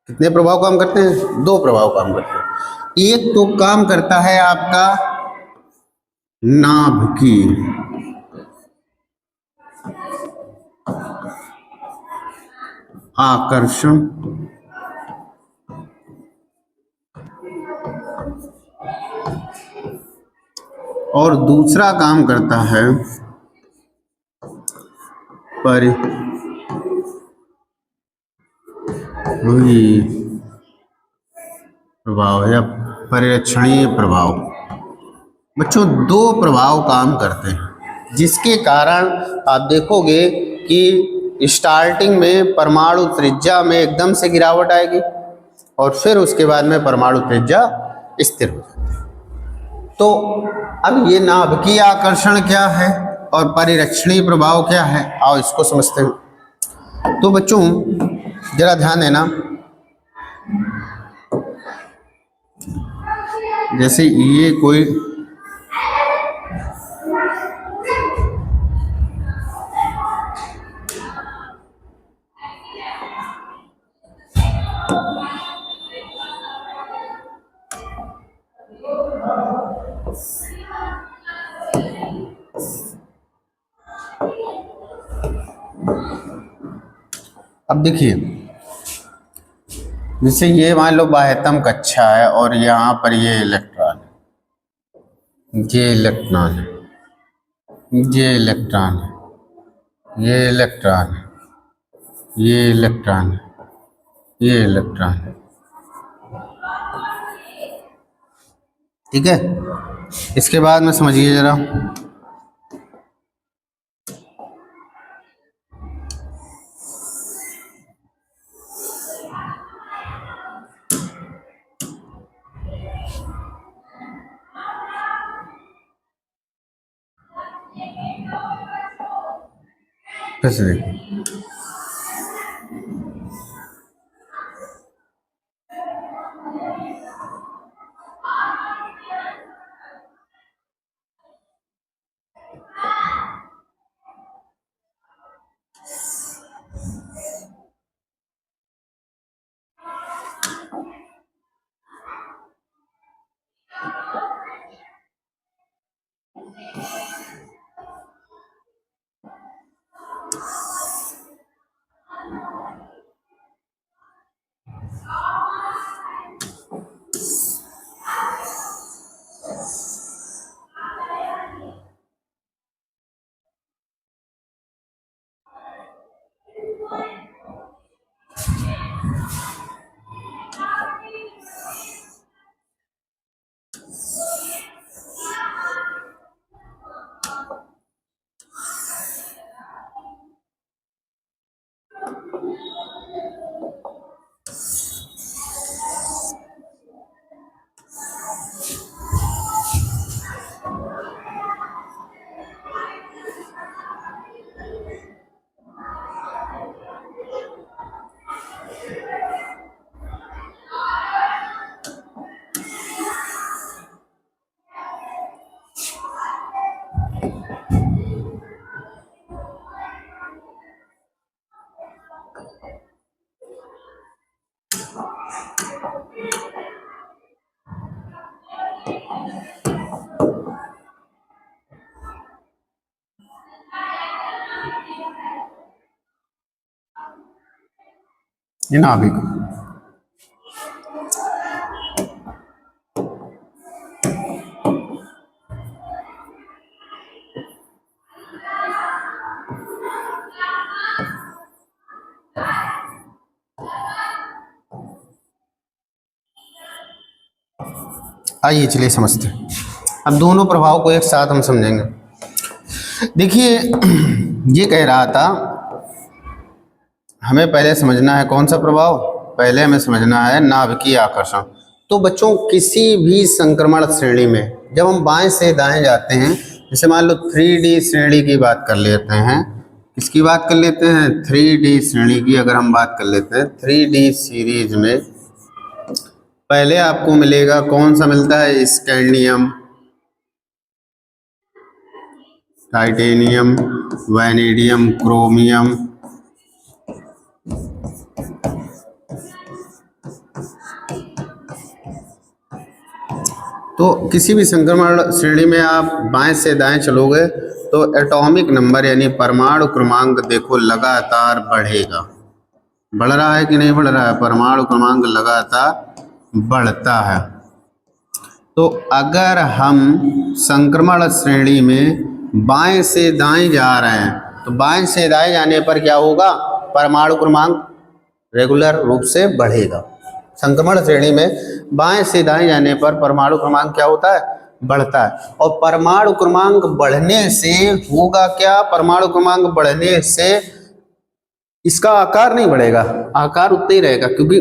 कितने प्रभाव काम करते हैं, 2 प्रभाव काम करते हैं। एक तो काम करता है आपका नाभिकीय, आकर्षण और दूसरा काम करता है प्रभाव या परिरक्षणीय प्रभाव। बच्चों 2 प्रभाव काम करते हैं, जिसके कारण आप देखोगे कि स्टार्टिंग में परमाणु त्रिज्या में एकदम से गिरावट आएगी और फिर उसके बाद में परमाणु त्रिज्या स्थिर हो जाती है। तो अब ये नाभिकीय आकर्षण क्या है और परिरक्षणीय प्रभाव क्या है, आओ इसको समझते हैं। तो बच्चों जरा ध्यान देना, जैसे ये कोई अब देखिए, जैसे ये मान लो बाह्यतम कक्षा है और यहाँ पर ये इलेक्ट्रॉन है, ये इलेक्ट्रॉन है, ये इलेक्ट्रॉन है, ये इलेक्ट्रॉन है, ये इलेक्ट्रॉन है, ये इलेक्ट्रॉन है, ठीक है। इसके बाद में समझिए जरा, कैसे देखिए, ये नाभिक। आइए चलिए समझते हैं। अब दोनों प्रभाव को एक साथ हम समझेंगे। देखिए ये कह रहा था हमें पहले समझना है कौन सा प्रभाव, पहले हमें समझना है नाभिकीय आकर्षण। तो बच्चों किसी भी संक्रमण श्रेणी में जब हम बाएं से दाएं जाते हैं, जैसे मान लो 3D श्रेणी की बात कर लेते हैं, किसकी बात कर लेते हैं, 3D श्रेणी की अगर हम बात कर लेते हैं, 3D सीरीज में पहले आपको मिलेगा कौन सा मिलता है, स्कैंडियम, टाइटेनियम, वैनेडियम, क्रोमियम, तो किसी भी संक्रमण श्रेणी में आप बाएं से दाएं चलोगे तो एटॉमिक नंबर यानी परमाणु क्रमांक देखो लगातार बढ़ेगा। बढ़ रहा है कि नहीं बढ़ रहा है, परमाणु क्रमांक लगातार बढ़ता है। तो अगर हम संक्रमण श्रेणी में बाएं से दाएं जा रहे हैं तो बाएं से दाएं जाने पर क्या होगा, परमाणु क्रमांक रेगुलर रूप से बढ़ेगा। संक्रमण श्रेणी में बाएं से दाएं जाने पर परमाणु क्रमांक क्या होता है, बढ़ता है। और परमाणु क्रमांक बढ़ने से होगा क्या, परमाणु क्रमांक बढ़ने से इसका आकार नहीं बढ़ेगा, आकार उतना ही रहेगा। क्योंकि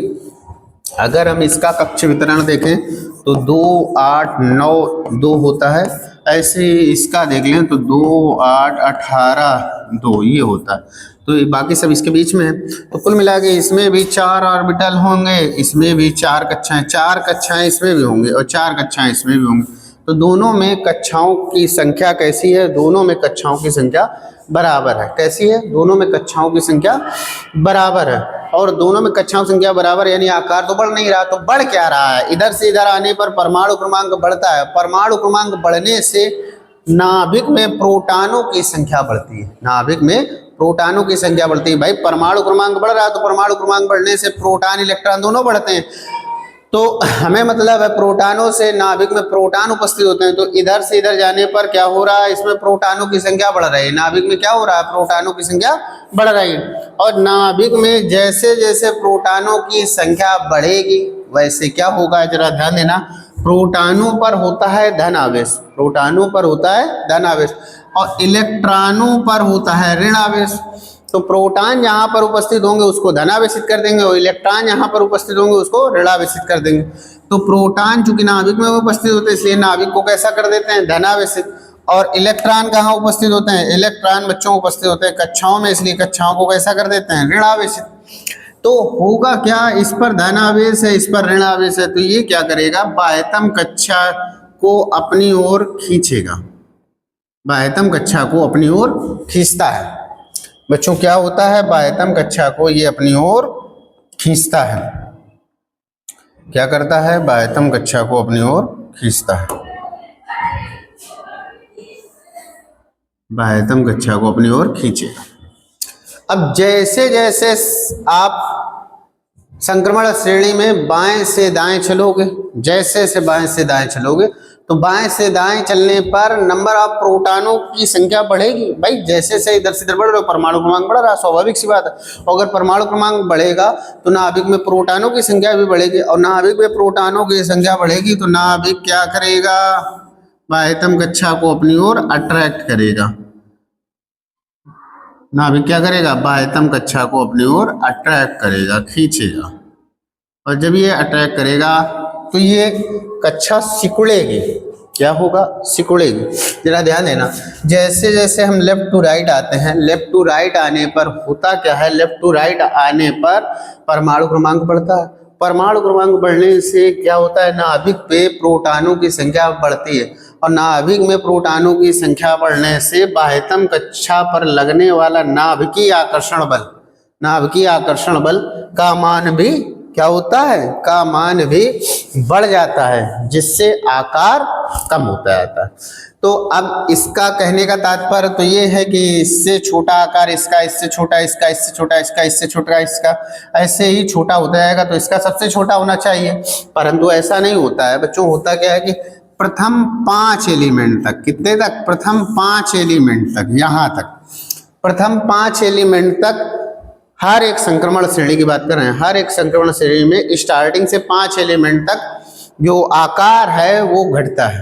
अगर हम इसका कक्ष वितरण देखें तो 2, 8, 9, 2 होता है, ऐसे इसका देख लें तो 2, 8, 18, 2 ये होता है। तो बाकी सब इसके बीच में है। तो कुल मिला के इसमें भी 4 ऑर्बिटल होंगे, इसमें भी 4 कक्षाएं, 4 कक्षाएं इसमें भी होंगे और 4 कक्षाएं इसमें भी होंगी। तो दोनों में कक्षाओं की संख्या कैसी है, दोनों में कक्षाओं की संख्या बराबर है। कैसी है, दोनों में कक्षाओं की संख्या बराबर है। और दोनों में कक्षाओं की संख्या बराबर यानी आकार तो बढ़ नहीं रहा, तो बढ़ क्या रहा है, इधर से इधर आने पर परमाणु क्रमांक बढ़ता है। परमाणु क्रमांक बढ़ने से नाभिक में प्रोटॉनों की संख्या बढ़ती है, नाभिक में प्रोटॉनों की संख्या बढ़ती है। भाई परमाणु क्रमांक बढ़ रहा है तो परमाणु क्रमांक बढ़ने से प्रोटॉन इलेक्ट्रॉन दोनों बढ़ते हैं। तो हमें मतलब है प्रोटॉनों से नाभिक में प्रोटॉन उपस्थित होते हैं। तो इधर से इधर जाने पर क्या हो रहा है, इसमें प्रोटॉनों की संख्या बढ़ रही है, नाभिक में क्या हो रहा है, प्रोटॉनों की संख्या बढ़ रही है। और नाभिक में जैसे जैसे प्रोटॉनों की संख्या बढ़ेगी वैसे क्या होगा, जरा ध्यान देना, प्रोटॉनों पर होता है धन आवेश, प्रोटॉनों पर होता है धन आवेश और इलेक्ट्रॉनों पर होता है ऋण आवेश। तो प्रोटॉन जहां पर उपस्थित होंगे उसको धनावेशित कर देंगे और इलेक्ट्रॉन जहां पर उपस्थित होंगे उसको ऋणावेशित कर देंगे। तो प्रोटॉन चूंकि नाभिक में उपस्थित होते हैं इसलिए नाभिक को कैसा कर देते हैं, धनावेशित। और इलेक्ट्रॉन कहाँ उपस्थित होते हैं, इलेक्ट्रॉन बच्चों उपस्थित होते हैं कक्षाओं में, इसलिए कक्षाओं को कैसा कर देते हैं, ऋणावेशित। तो होगा क्या, इस पर धन आवेश है, इस पर ऋण आवेश है, तो ये क्या करेगा, बाह्यतम कक्षा को अपनी ओर खींचेगा, बाह्यतम कक्षा को अपनी ओर खींचता है। बच्चों क्या होता है, बाह्यतम कक्षा को ये अपनी ओर खींचता है। क्या करता है, बाह्यतम कक्षा को अपनी ओर खींचता है, बाह्यतम कक्षा को अपनी ओर खींचेगा। अब जैसे जैसे आप संक्रमण श्रेणी में बाएं से दाएं चलोगे, जैसे जैसे बाएं से दाएं चलोगे तो बाएं से दाएं चलने पर नंबर ऑफ प्रोटॉनों की संख्या बढ़ेगी। भाई जैसे से इधर से इधर बढ़ रहे हो परमाणु क्रमांक बढ़ रहा है, स्वाभाविक सी बात है। और अगर परमाणु क्रमांक बढ़ेगा तो नाभिक में प्रोटॉनों की संख्या भी बढ़ेगी और नाभिक में प्रोटॉनों की संख्या बढ़ेगी तो नाभिक क्या करेगा, बाह्यतम कक्षा को अपनी ओर अट्रैक्ट करेगा। नाभिक क्या करेगा, बाह्यतम कक्षा को अपनी ओर अट्रैक्ट करेगा, खींचेगा। और जब ये अट्रैक्ट करेगा तो ये कक्षा सिकुड़ेगी। क्या होगा, सिकुड़ेगी। जरा ध्यान देना, जैसे जैसे हम लेफ्ट टू राइट आते हैं, लेफ्ट टू राइट आने पर होता क्या है, लेफ्ट टू राइट आने पर परमाणु क्रमांक बढ़ता है। परमाणु क्रमांक बढ़ने से क्या होता है, नाभिक पे प्रोटॉनों की संख्या बढ़ती है और नाभिक में प्रोटॉनों की संख्या बढ़ने से बाह्यतम कक्षा पर लगने वाला नाभिकीय आकर्षण बल, नाभिकीय आकर्षण बल का मान भी क्या होता है, का मान भी बढ़ जाता है, जिससे आकार कम होता जाता है। तो अब इसका कहने का तात्पर्य तो ये है कि इससे छोटा आकार इसका, इससे छोटा इसका, इससे छोटा इसका, इससे छोटा इसका, ऐसे ही छोटा होता जाएगा, तो इसका सबसे छोटा होना चाहिए। परंतु ऐसा नहीं होता है बच्चों। होता क्या है कि प्रथम 5 एलिमेंट तक, कितने तक, प्रथम 5 एलिमेंट तक, यहाँ तक प्रथम 5 एलिमेंट तक हर एक संक्रमण श्रेणी की बात कर रहे हैं, हर एक संक्रमण श्रेणी में स्टार्टिंग से 5 एलिमेंट तक जो आकार है वो घटता है।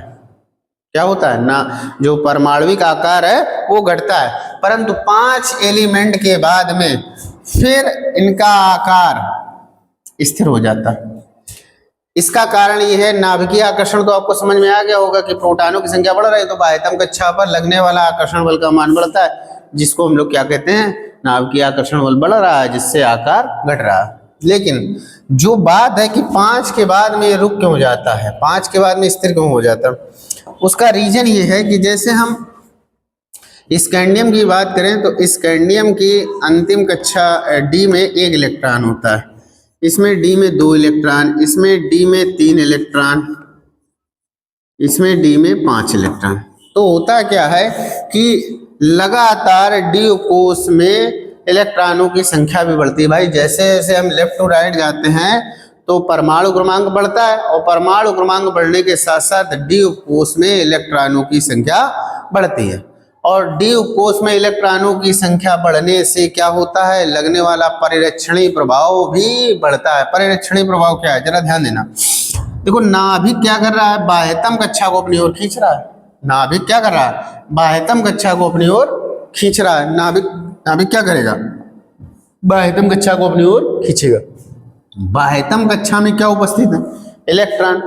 क्या होता है ना, जो परमाणविक आकार है वो घटता है, परंतु 5 एलिमेंट के बाद में फिर इनका आकार स्थिर हो जाता है। इसका कारण ये है नाभिकीय आकर्षण। तो आपको समझ में आ गया होगा कि प्रोटॉनों की संख्या बढ़ रही है तो बाह्यतम कक्षा पर लगने वाला आकर्षण बल का मान बढ़ता है, जिसको हम लोग क्या कहते हैं, नाभिकीय आकर्षण बल बढ़ रहा है, जिससे आकार घट रहा है। लेकिन जो बात है कि 5 के बाद में ये रुक क्यों जाता है, 5 के बाद में स्थिर क्यों हो जाता है, उसका रीजन ये है कि जैसे हम स्कैंडियम की बात करें तो स्कैंडियम की अंतिम कक्षा डी में 1 इलेक्ट्रॉन होता है, इसमें डी में 2 इलेक्ट्रॉन, इसमें डी में 3 इलेक्ट्रॉन, इसमें डी में 5 इलेक्ट्रॉन। तो होता क्या है कि लगातार डी कोष में इलेक्ट्रॉनों की संख्या भी बढ़ती है। भाई जैसे जैसे हम लेफ्ट टू राइट जाते हैं तो परमाणु क्रमांक बढ़ता है, और परमाणु क्रमांक बढ़ने के साथ साथ डी कोष में इलेक्ट्रॉनों की संख्या बढ़ती है, और डी कोष में इलेक्ट्रॉनों की संख्या बढ़ने से क्या होता है, लगने वाला परिरक्षणी प्रभाव भी बढ़ता है। परिरक्षणी प्रभाव क्या है, जरा ध्यान देना। देखो नाभिक क्या कर रहा है, बाह्यतम कक्षा को अपनी ओर खींच रहा है। नाभिक क्या कर रहा है, बाह्यतम कक्षा को अपनी ओर खींच रहा है। नाभिक क्या करेगा, बाह्यतम कक्षा को अपनी ओर खींचेगा। बाह्यतम कक्षा में क्या उपस्थित है, इलेक्ट्रॉन,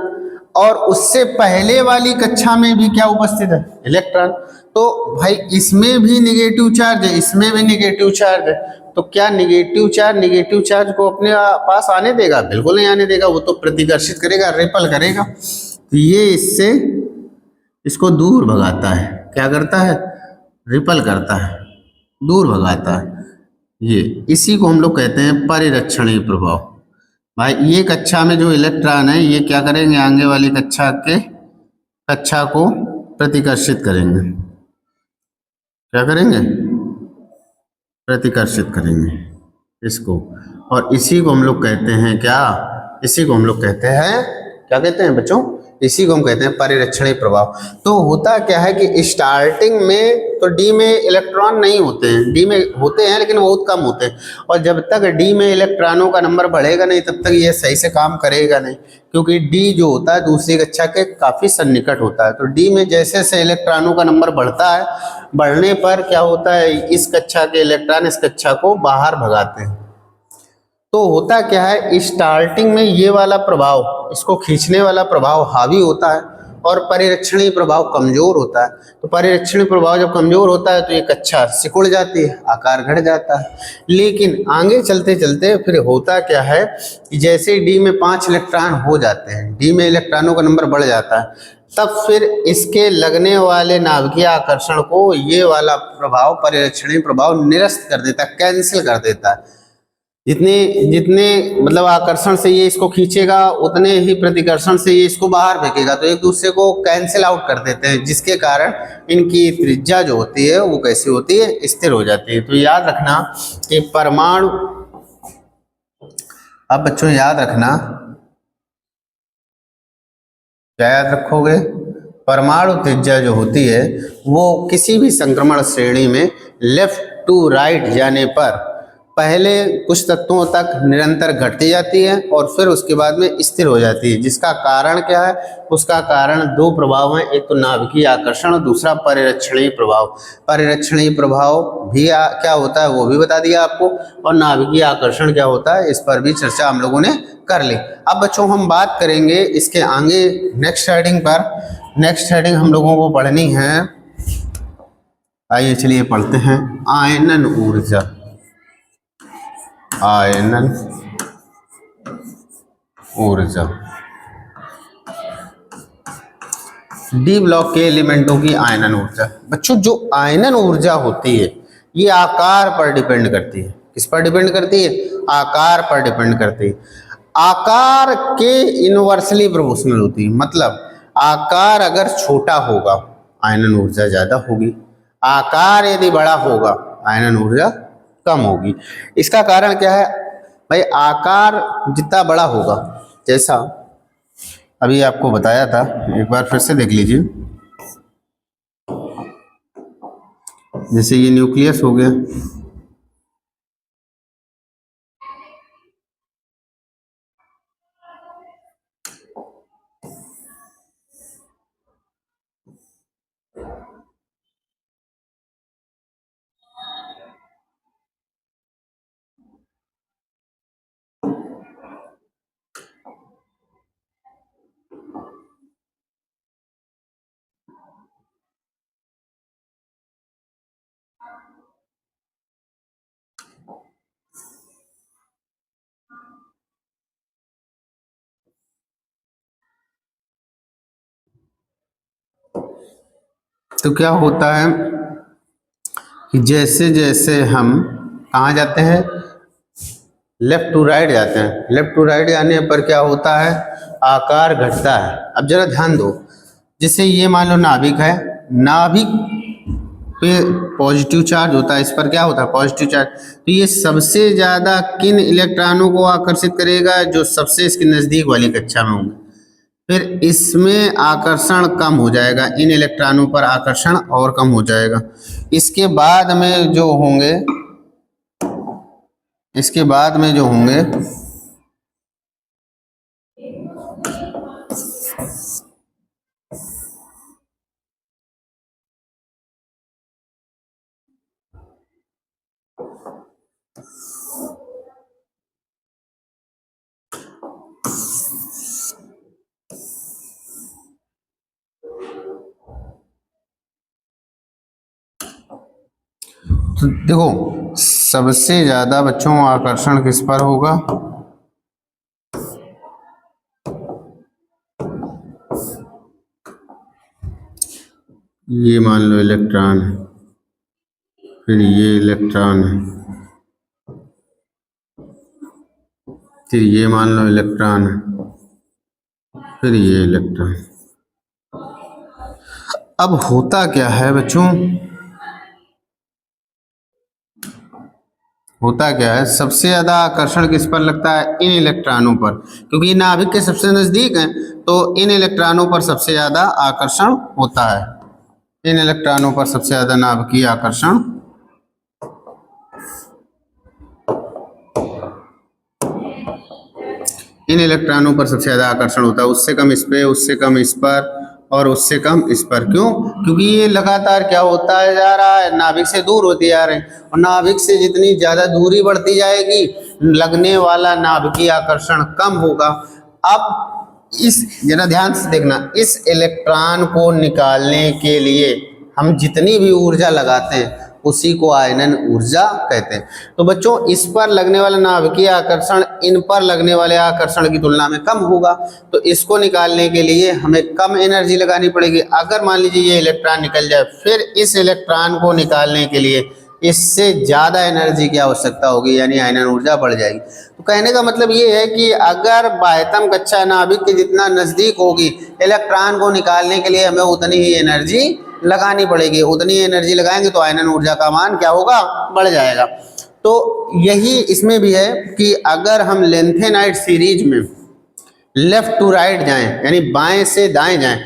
और उससे पहले वाली कक्षा में भी क्या उपस्थित है, इलेक्ट्रॉन। तो भाई इसमें भी निगेटिव चार्ज है, इसमें भी निगेटिव चार्ज है, तो क्या निगेटिव चार्ज को अपने पास आने देगा, बिल्कुल नहीं आने देगा, वो तो प्रतिकर्षित करेगा, रिपल करेगा। तो ये इससे इसको दूर भगाता है, क्या करता है, रिपल करता है, दूर भगाता है। ये इसी को हम लोग कहते हैं परिरक्षणीय प्रभाव। भाई ये कक्षा में जो इलेक्ट्रॉन है ये क्या करेंगे, आगे वाली कक्षा को प्रतिकर्षित करेंगे। क्या करेंगे, प्रतिकर्षित करेंगे इसको, और इसी को हम लोग कहते हैं क्या, इसी को हम लोग कहते हैं, क्या कहते हैं बच्चों, इसी को हम कहते हैं परिरक्षणीय प्रभाव। तो होता क्या है कि स्टार्टिंग में तो डी में इलेक्ट्रॉन नहीं होते हैं, डी में होते हैं लेकिन बहुत कम होते हैं, और जब तक डी में इलेक्ट्रॉनों का नंबर बढ़ेगा नहीं तब तक ये सही से काम करेगा नहीं, क्योंकि डी जो होता है दूसरी कक्षा के काफ़ी सन्निकट होता है। तो डी में जैसे जैसे इलेक्ट्रॉनों का नंबर बढ़ता है, बढ़ने पर क्या होता है, इस कक्षा के इलेक्ट्रॉन इस कक्षा को बाहर भगाते हैं। तो होता क्या है, स्टार्टिंग में ये वाला प्रभाव, इसको खींचने वाला प्रभाव हावी होता है, और परिरक्षणीय प्रभाव कमजोर होता है। तो परिरक्षणीय प्रभाव जब कमजोर होता है तो ये कक्षा सिकुड़ जाती है, आकार घट जाता है। लेकिन आगे चलते चलते फिर होता क्या है कि जैसे डी में 5 इलेक्ट्रॉन हो जाते हैं, डी में इलेक्ट्रॉनों का नंबर बढ़ जाता है, तब फिर इसके लगने वाले नाभिकीय आकर्षण को ये वाला प्रभाव, परिरक्षणीय प्रभाव निरस्त कर देता है, कैंसिल कर देता है। जितने मतलब आकर्षण से ये इसको खींचेगा उतने ही प्रतिकर्षण से ये इसको बाहर फेंकेगा, तो एक दूसरे को कैंसिल आउट कर देते हैं, जिसके कारण इनकी त्रिज्या जो होती है वो कैसी होती है, स्थिर हो जाती है। तो याद रखना कि परमाणु, अब बच्चों याद रखना, क्या याद रखोगे, परमाणु त्रिज्या जो होती है वो किसी भी संक्रमण श्रेणी में लेफ्ट टू राइट जाने पर पहले कुछ तत्वों तक निरंतर घटती जाती है और फिर उसके बाद में स्थिर हो जाती है। जिसका कारण क्या है, उसका कारण 2 प्रभाव हैं, एक तो नाभिकीय आकर्षण और दूसरा परिरक्षणीय प्रभाव। परिरक्षणीय प्रभाव भी क्या होता है वो भी बता दिया आपको, और नाभिकीय आकर्षण क्या होता है इस पर भी चर्चा हम लोगों ने कर ली। अब बच्चों हम बात करेंगे इसके आगे नेक्स्ट हेडिंग पर। नेक्स्ट हेडिंग हम लोगों को पढ़नी है, आइए चलिए पढ़ते हैं, आयनन ऊर्जा। आयनन ऊर्जा, डी ब्लॉक के एलिमेंटों की आयनन ऊर्जा। बच्चों जो आयनन ऊर्जा होती है ये आकार पर डिपेंड करती है। किस पर डिपेंड करती है, आकार पर डिपेंड करती है। आकार के इनवर्सली प्रोपोर्शनल होती है। मतलब आकार अगर छोटा होगा आयनन ऊर्जा ज्यादा होगी, आकार यदि बड़ा होगा आयनन ऊर्जा कम होगी। इसका कारण क्या है भाई? आकार जितना बड़ा होगा, जैसा अभी आपको बताया था, एक बार फिर से देख लीजिए। जैसे ये न्यूक्लियस हो गया, तो क्या होता है कि जैसे जैसे हम कहाँ जाते हैं, लेफ्ट टू राइट जाते हैं, लेफ्ट टू राइट जाने पर क्या होता है, आकार घटता है। अब जरा ध्यान दो, जैसे ये मान लो नाभिक है, नाभिक पे पॉजिटिव चार्ज होता है, इस पर क्या होता है, पॉजिटिव चार्ज। तो ये सबसे ज्यादा किन इलेक्ट्रॉनों को आकर्षित करेगा? जो सबसे इसके नजदीक वाली कक्षा में होंगे। फिर इसमें आकर्षण कम हो जाएगा, इन इलेक्ट्रॉनों पर आकर्षण और कम हो जाएगा। इसके बाद में जो होंगे, इसके बाद में जो होंगे तो देखो, सबसे ज्यादा बच्चों आकर्षण किस पर होगा? ये मान लो इलेक्ट्रॉन है, फिर ये इलेक्ट्रॉन है, फिर ये मान लो इलेक्ट्रॉन है, फिर ये इलेक्ट्रॉन। अब होता क्या है बच्चों, होता क्या है, सबसे ज्यादा आकर्षण किस पर लगता है? इन इलेक्ट्रॉनों पर, क्योंकि ये नाभिक के सबसे नजदीक हैं, तो इन इलेक्ट्रॉनों पर सबसे ज्यादा आकर्षण होता है। इन इलेक्ट्रॉनों पर सबसे ज्यादा नाभिकीय आकर्षण इन इलेक्ट्रॉनों पर सबसे ज्यादा आकर्षण होता है। उससे कम इस पे, उससे कम इस पर, और उससे कम इस पर। क्यों? क्योंकि ये लगातार क्या होता है, जा रहा है, नाभिक से दूर होते जा रहे हैं, और नाभिक से जितनी ज्यादा दूरी बढ़ती जाएगी, लगने वाला नाभिकीय आकर्षण कम होगा। अब इस, जरा ध्यान से देखना, इस इलेक्ट्रॉन को निकालने के लिए हम जितनी भी ऊर्जा लगाते हैं उसी को आयनन ऊर्जा कहते हैं। तो बच्चों, इस पर लगने वाला नाभिकीय आकर्षण इन पर लगने वाले आकर्षण की तुलना में कम होगा, तो इसको निकालने के लिए हमें कम एनर्जी लगानी पड़ेगी। अगर मान लीजिए ये इलेक्ट्रॉन निकल जाए, फिर इस इलेक्ट्रॉन को निकालने के लिए इससे ज्यादा एनर्जी की आवश्यकता होगी, यानी आयनन ऊर्जा बढ़ जाएगी। तो कहने का मतलब ये है कि अगर बाह्यतम कक्षा नाभिक के जितना नजदीक होगी, इलेक्ट्रॉन को निकालने के लिए हमें उतनी ही एनर्जी लगानी पड़ेगी। उतनी एनर्जी लगाएंगे तो आयनन ऊर्जा का मान क्या होगा, बढ़ जाएगा। तो यही इसमें भी है कि अगर हम लेंथेनाइट सीरीज में लेफ्ट टू राइट जाएं, यानी बाएं से दाएं जाएं,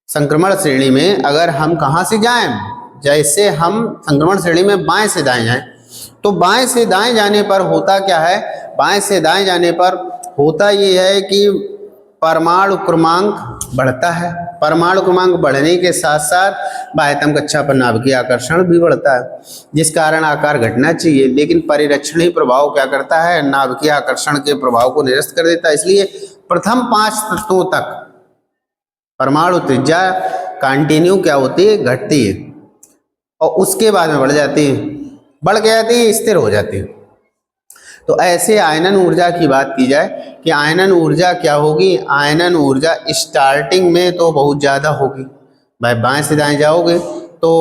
संक्रमण श्रेणी में अगर हम कहाँ से जाएं, जैसे हम संक्रमण श्रेणी में बाएं से दाएं जाएं, तो बाएं से दाएं जाने पर होता क्या है, बाएं से दाएं जाने पर होता ये है कि परमाणु क्रमांक बढ़ता है। परमाणु क्रमांक बढ़ने के साथ साथ बाह्यतम कक्षा पर नाभिकीय आकर्षण भी बढ़ता है, जिस कारण आकार घटना चाहिए, लेकिन परिरक्षणीय प्रभाव क्या करता है, नाभिकीय आकर्षण के प्रभाव को निरस्त कर देता है। इसलिए प्रथम 5 तत्वों तक परमाणु त्रिज्या कंटिन्यू क्या होती है, घटती है, और उसके बाद में बढ़ जाती है, बढ़ के जाती है, स्थिर हो जाती है। तो ऐसे आयनन ऊर्जा की बात की जाए कि आयनन ऊर्जा क्या होगी, आयनन ऊर्जा स्टार्टिंग में तो बहुत ज़्यादा होगी। भाई बाएं से दाएं जाओगे तो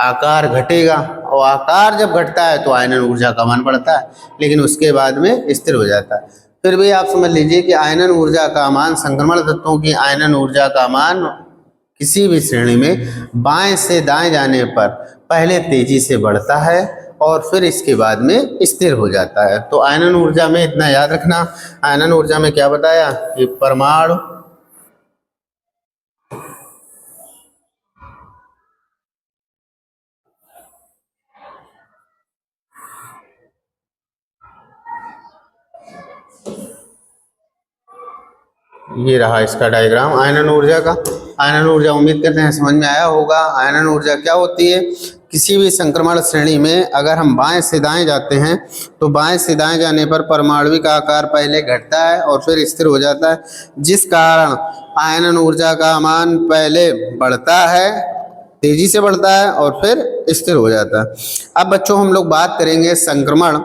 आकार घटेगा, और आकार जब घटता है तो आयनन ऊर्जा का मान बढ़ता है, लेकिन उसके बाद में स्थिर हो जाता है। फिर भी आप समझ लीजिए कि आयनन ऊर्जा का मान, संक्रमण तत्वों की आयनन ऊर्जा का मान किसी भी श्रेणी में बाएं से दाएं जाने पर पहले तेजी से बढ़ता है और फिर इसके बाद में स्थिर हो जाता है। तो आयनन ऊर्जा में इतना याद रखना, आयनन ऊर्जा में क्या बताया कि परमाणु ये रहा इसका डायग्राम आयनन ऊर्जा का। आयनन ऊर्जा उम्मीद करते हैं समझ में आया होगा। आयनन ऊर्जा क्या होती है, किसी भी संक्रमण श्रेणी में अगर हम बाएं से दाएं जाते हैं तो बाएं से दाएं जाने पर परमाणु का आकार पहले घटता है और फिर स्थिर हो जाता है, जिस कारण आयनन ऊर्जा का मान पहले बढ़ता है, तेजी से बढ़ता है और फिर स्थिर हो जाता है। अब बच्चों हम लोग बात करेंगे संक्रमण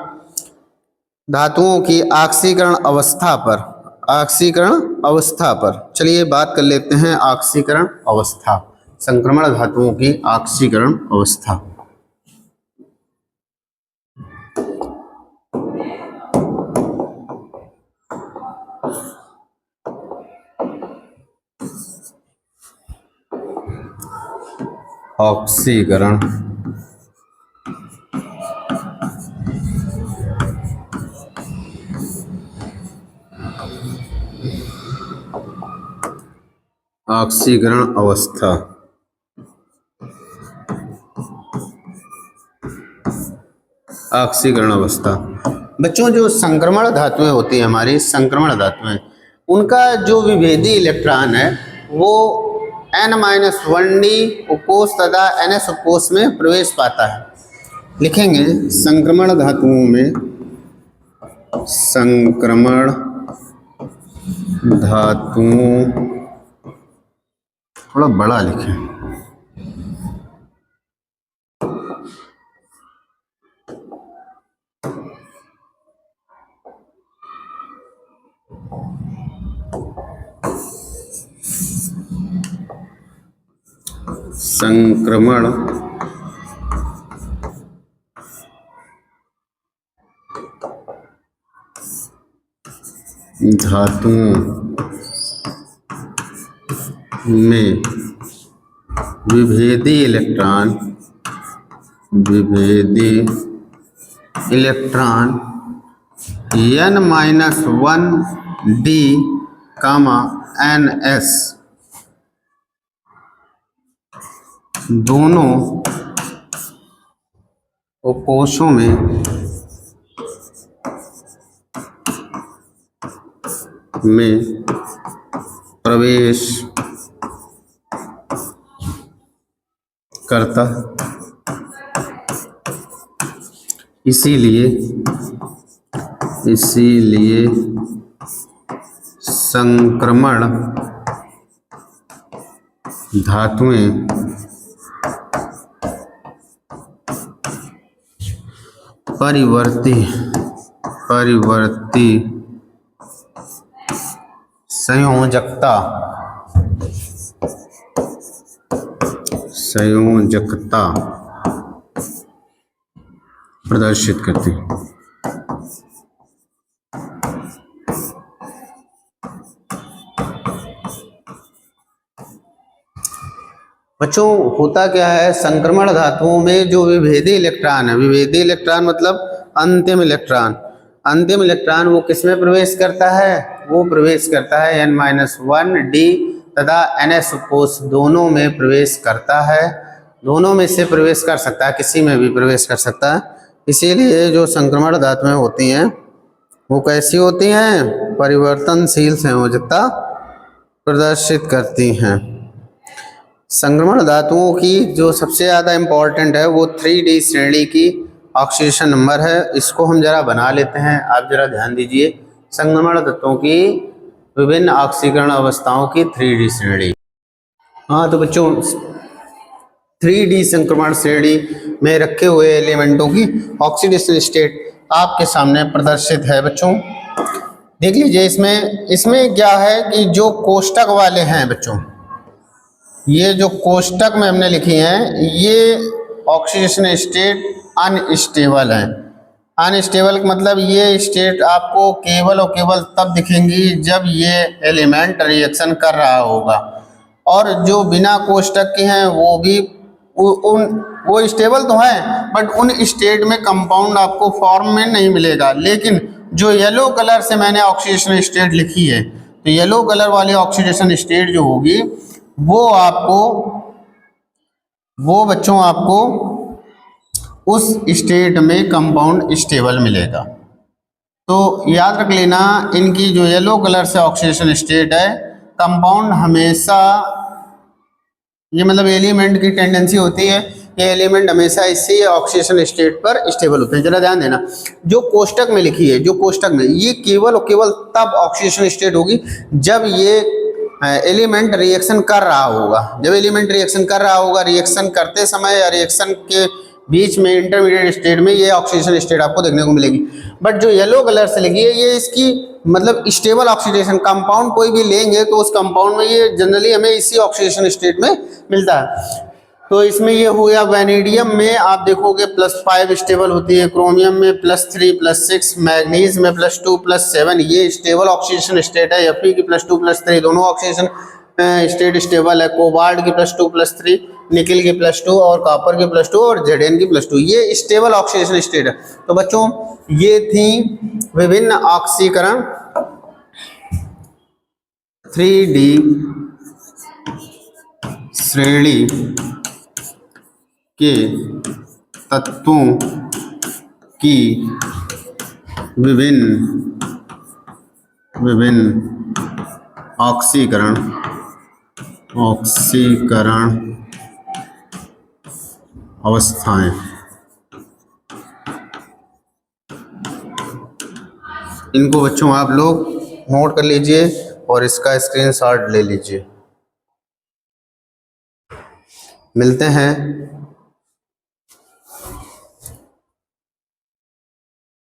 धातुओं की ऑक्सीकरण अवस्था पर। ऑक्सीकरण अवस्था पर चलिए बात कर लेते हैं। ऑक्सीकरण अवस्था, संक्रमण धातुओं की ऑक्सीकरण अवस्था। ऑक्सीकरण ऑक्सीकरण अवस्था। ऑक्सीकरण अवस्था बच्चों, जो संक्रमण धातुएं होती हैं हमारी, संक्रमण धातुएं, उनका जो विभेदी इलेक्ट्रॉन है वो n-1d उपकोष तथा ns उपकोष में प्रवेश पाता है। लिखेंगे संक्रमण धातुओं में, संक्रमण धातुओं, थोड़ा बड़ा लिखें, संक्रमण धातुओं में विभेदी इलेक्ट्रॉन n-1d, ns दोनों उपकोषों में प्रवेश करता, इसीलिए संक्रमण धातुएं परिवर्ती संयोजकता प्रदर्शित करती। बच्चों होता क्या है, संक्रमण धातुओं में जो विभेदी इलेक्ट्रॉन है, विभेदी इलेक्ट्रॉन मतलब अंतिम इलेक्ट्रॉन, अंतिम इलेक्ट्रॉन वो किस में प्रवेश करता है, वो प्रवेश करता है n-1d तथा ns उपकोष दोनों में प्रवेश करता है। दोनों में से प्रवेश कर सकता है, किसी में भी प्रवेश कर सकता है। इसीलिए जो संक्रमण धातुएं होती हैं वो कैसी होती हैं, परिवर्तनशील संयोजकता प्रदर्शित करती हैं। संक्रमण धातुओं की जो सबसे ज़्यादा इम्पोर्टेंट है वो 3D श्रेणी की ऑक्सीडेशन नंबर है। इसको हम जरा बना लेते हैं, आप जरा ध्यान दीजिए। संक्रमण तत्वों की विभिन्न ऑक्सीकरण अवस्थाओं की 3D श्रेणी। हाँ तो बच्चों 3D संक्रमण श्रेणी में रखे हुए एलिमेंटों की ऑक्सीडेशन स्टेट आपके सामने प्रदर्शित है। बच्चों देख लीजिए, इसमें क्या है कि जो कोष्टक वाले हैं बच्चों, ये जो कोष्टक में हमने लिखी हैं ये ऑक्सीडेशन स्टेट अनस्टेबल है। अनस्टेबल का मतलब ये स्टेट आपको केवल और केवल तब दिखेंगी जब ये एलिमेंट रिएक्शन कर रहा होगा, और जो बिना कोष्टक के हैं वो भी वो स्टेबल तो है बट उन स्टेट में कंपाउंड आपको फॉर्म में नहीं मिलेगा। लेकिन जो येलो कलर से मैंने ऑक्सीडेशन स्टेट लिखी है, तो येलो कलर वाली ऑक्सीडेशन स्टेट जो होगी वो बच्चों आपको उस स्टेट में कंपाउंड स्टेबल मिलेगा। तो याद रख लेना, इनकी जो येलो कलर से ऑक्सीडेशन स्टेट है, कंपाउंड हमेशा, ये मतलब एलिमेंट की टेंडेंसी होती है, ये एलिमेंट हमेशा इसी ऑक्सीडेशन स्टेट पर स्टेबल होते हैं। जरा ध्यान देना, जो कोष्टक में लिखी है, जो कोष्टक में, ये केवल और केवल तब ऑक्सीडेशन स्टेट होगी जब ये एलिमेंट रिएक्शन कर रहा होगा। जब एलिमेंट रिएक्शन कर रहा होगा, रिएक्शन करते समय या रिएक्शन के बीच में इंटरमीडिएट स्टेट में ये ऑक्सीडेशन स्टेट आपको देखने को मिलेगी। बट जो येलो कलर से लिखी है, ये इसकी मतलब स्टेबल ऑक्सीडेशन, कंपाउंड कोई भी लेंगे तो उस कंपाउंड में ये जनरली हमें इसी ऑक्सीडेशन स्टेट में मिलता है। तो इसमें ये हो गया, वैनेडियम में आप देखोगे +5 स्टेबल होती है, क्रोमियम में +3 +6, मैग्नीज में +2 +7, ये स्टेबल ऑक्सीडेशन स्टेट है। Fe की +2 +3 दोनों ऑक्सीडेशन स्टेट स्टेबल है। कोबाल्ट की +2 +3, निकल की +2 और कॉपर की +2 और Zn की +2, ये स्टेबल ऑक्सीडेशन स्टेट है। तो बच्चों ये थी विभिन्न ऑक्सीकरण 3D श्रेणी के तत्वों की विभिन्न ऑक्सीकरण अवस्थाएं। इनको बच्चों आप लोग नोट कर लीजिए और इसका स्क्रीनशॉट ले लीजिए। मिलते हैं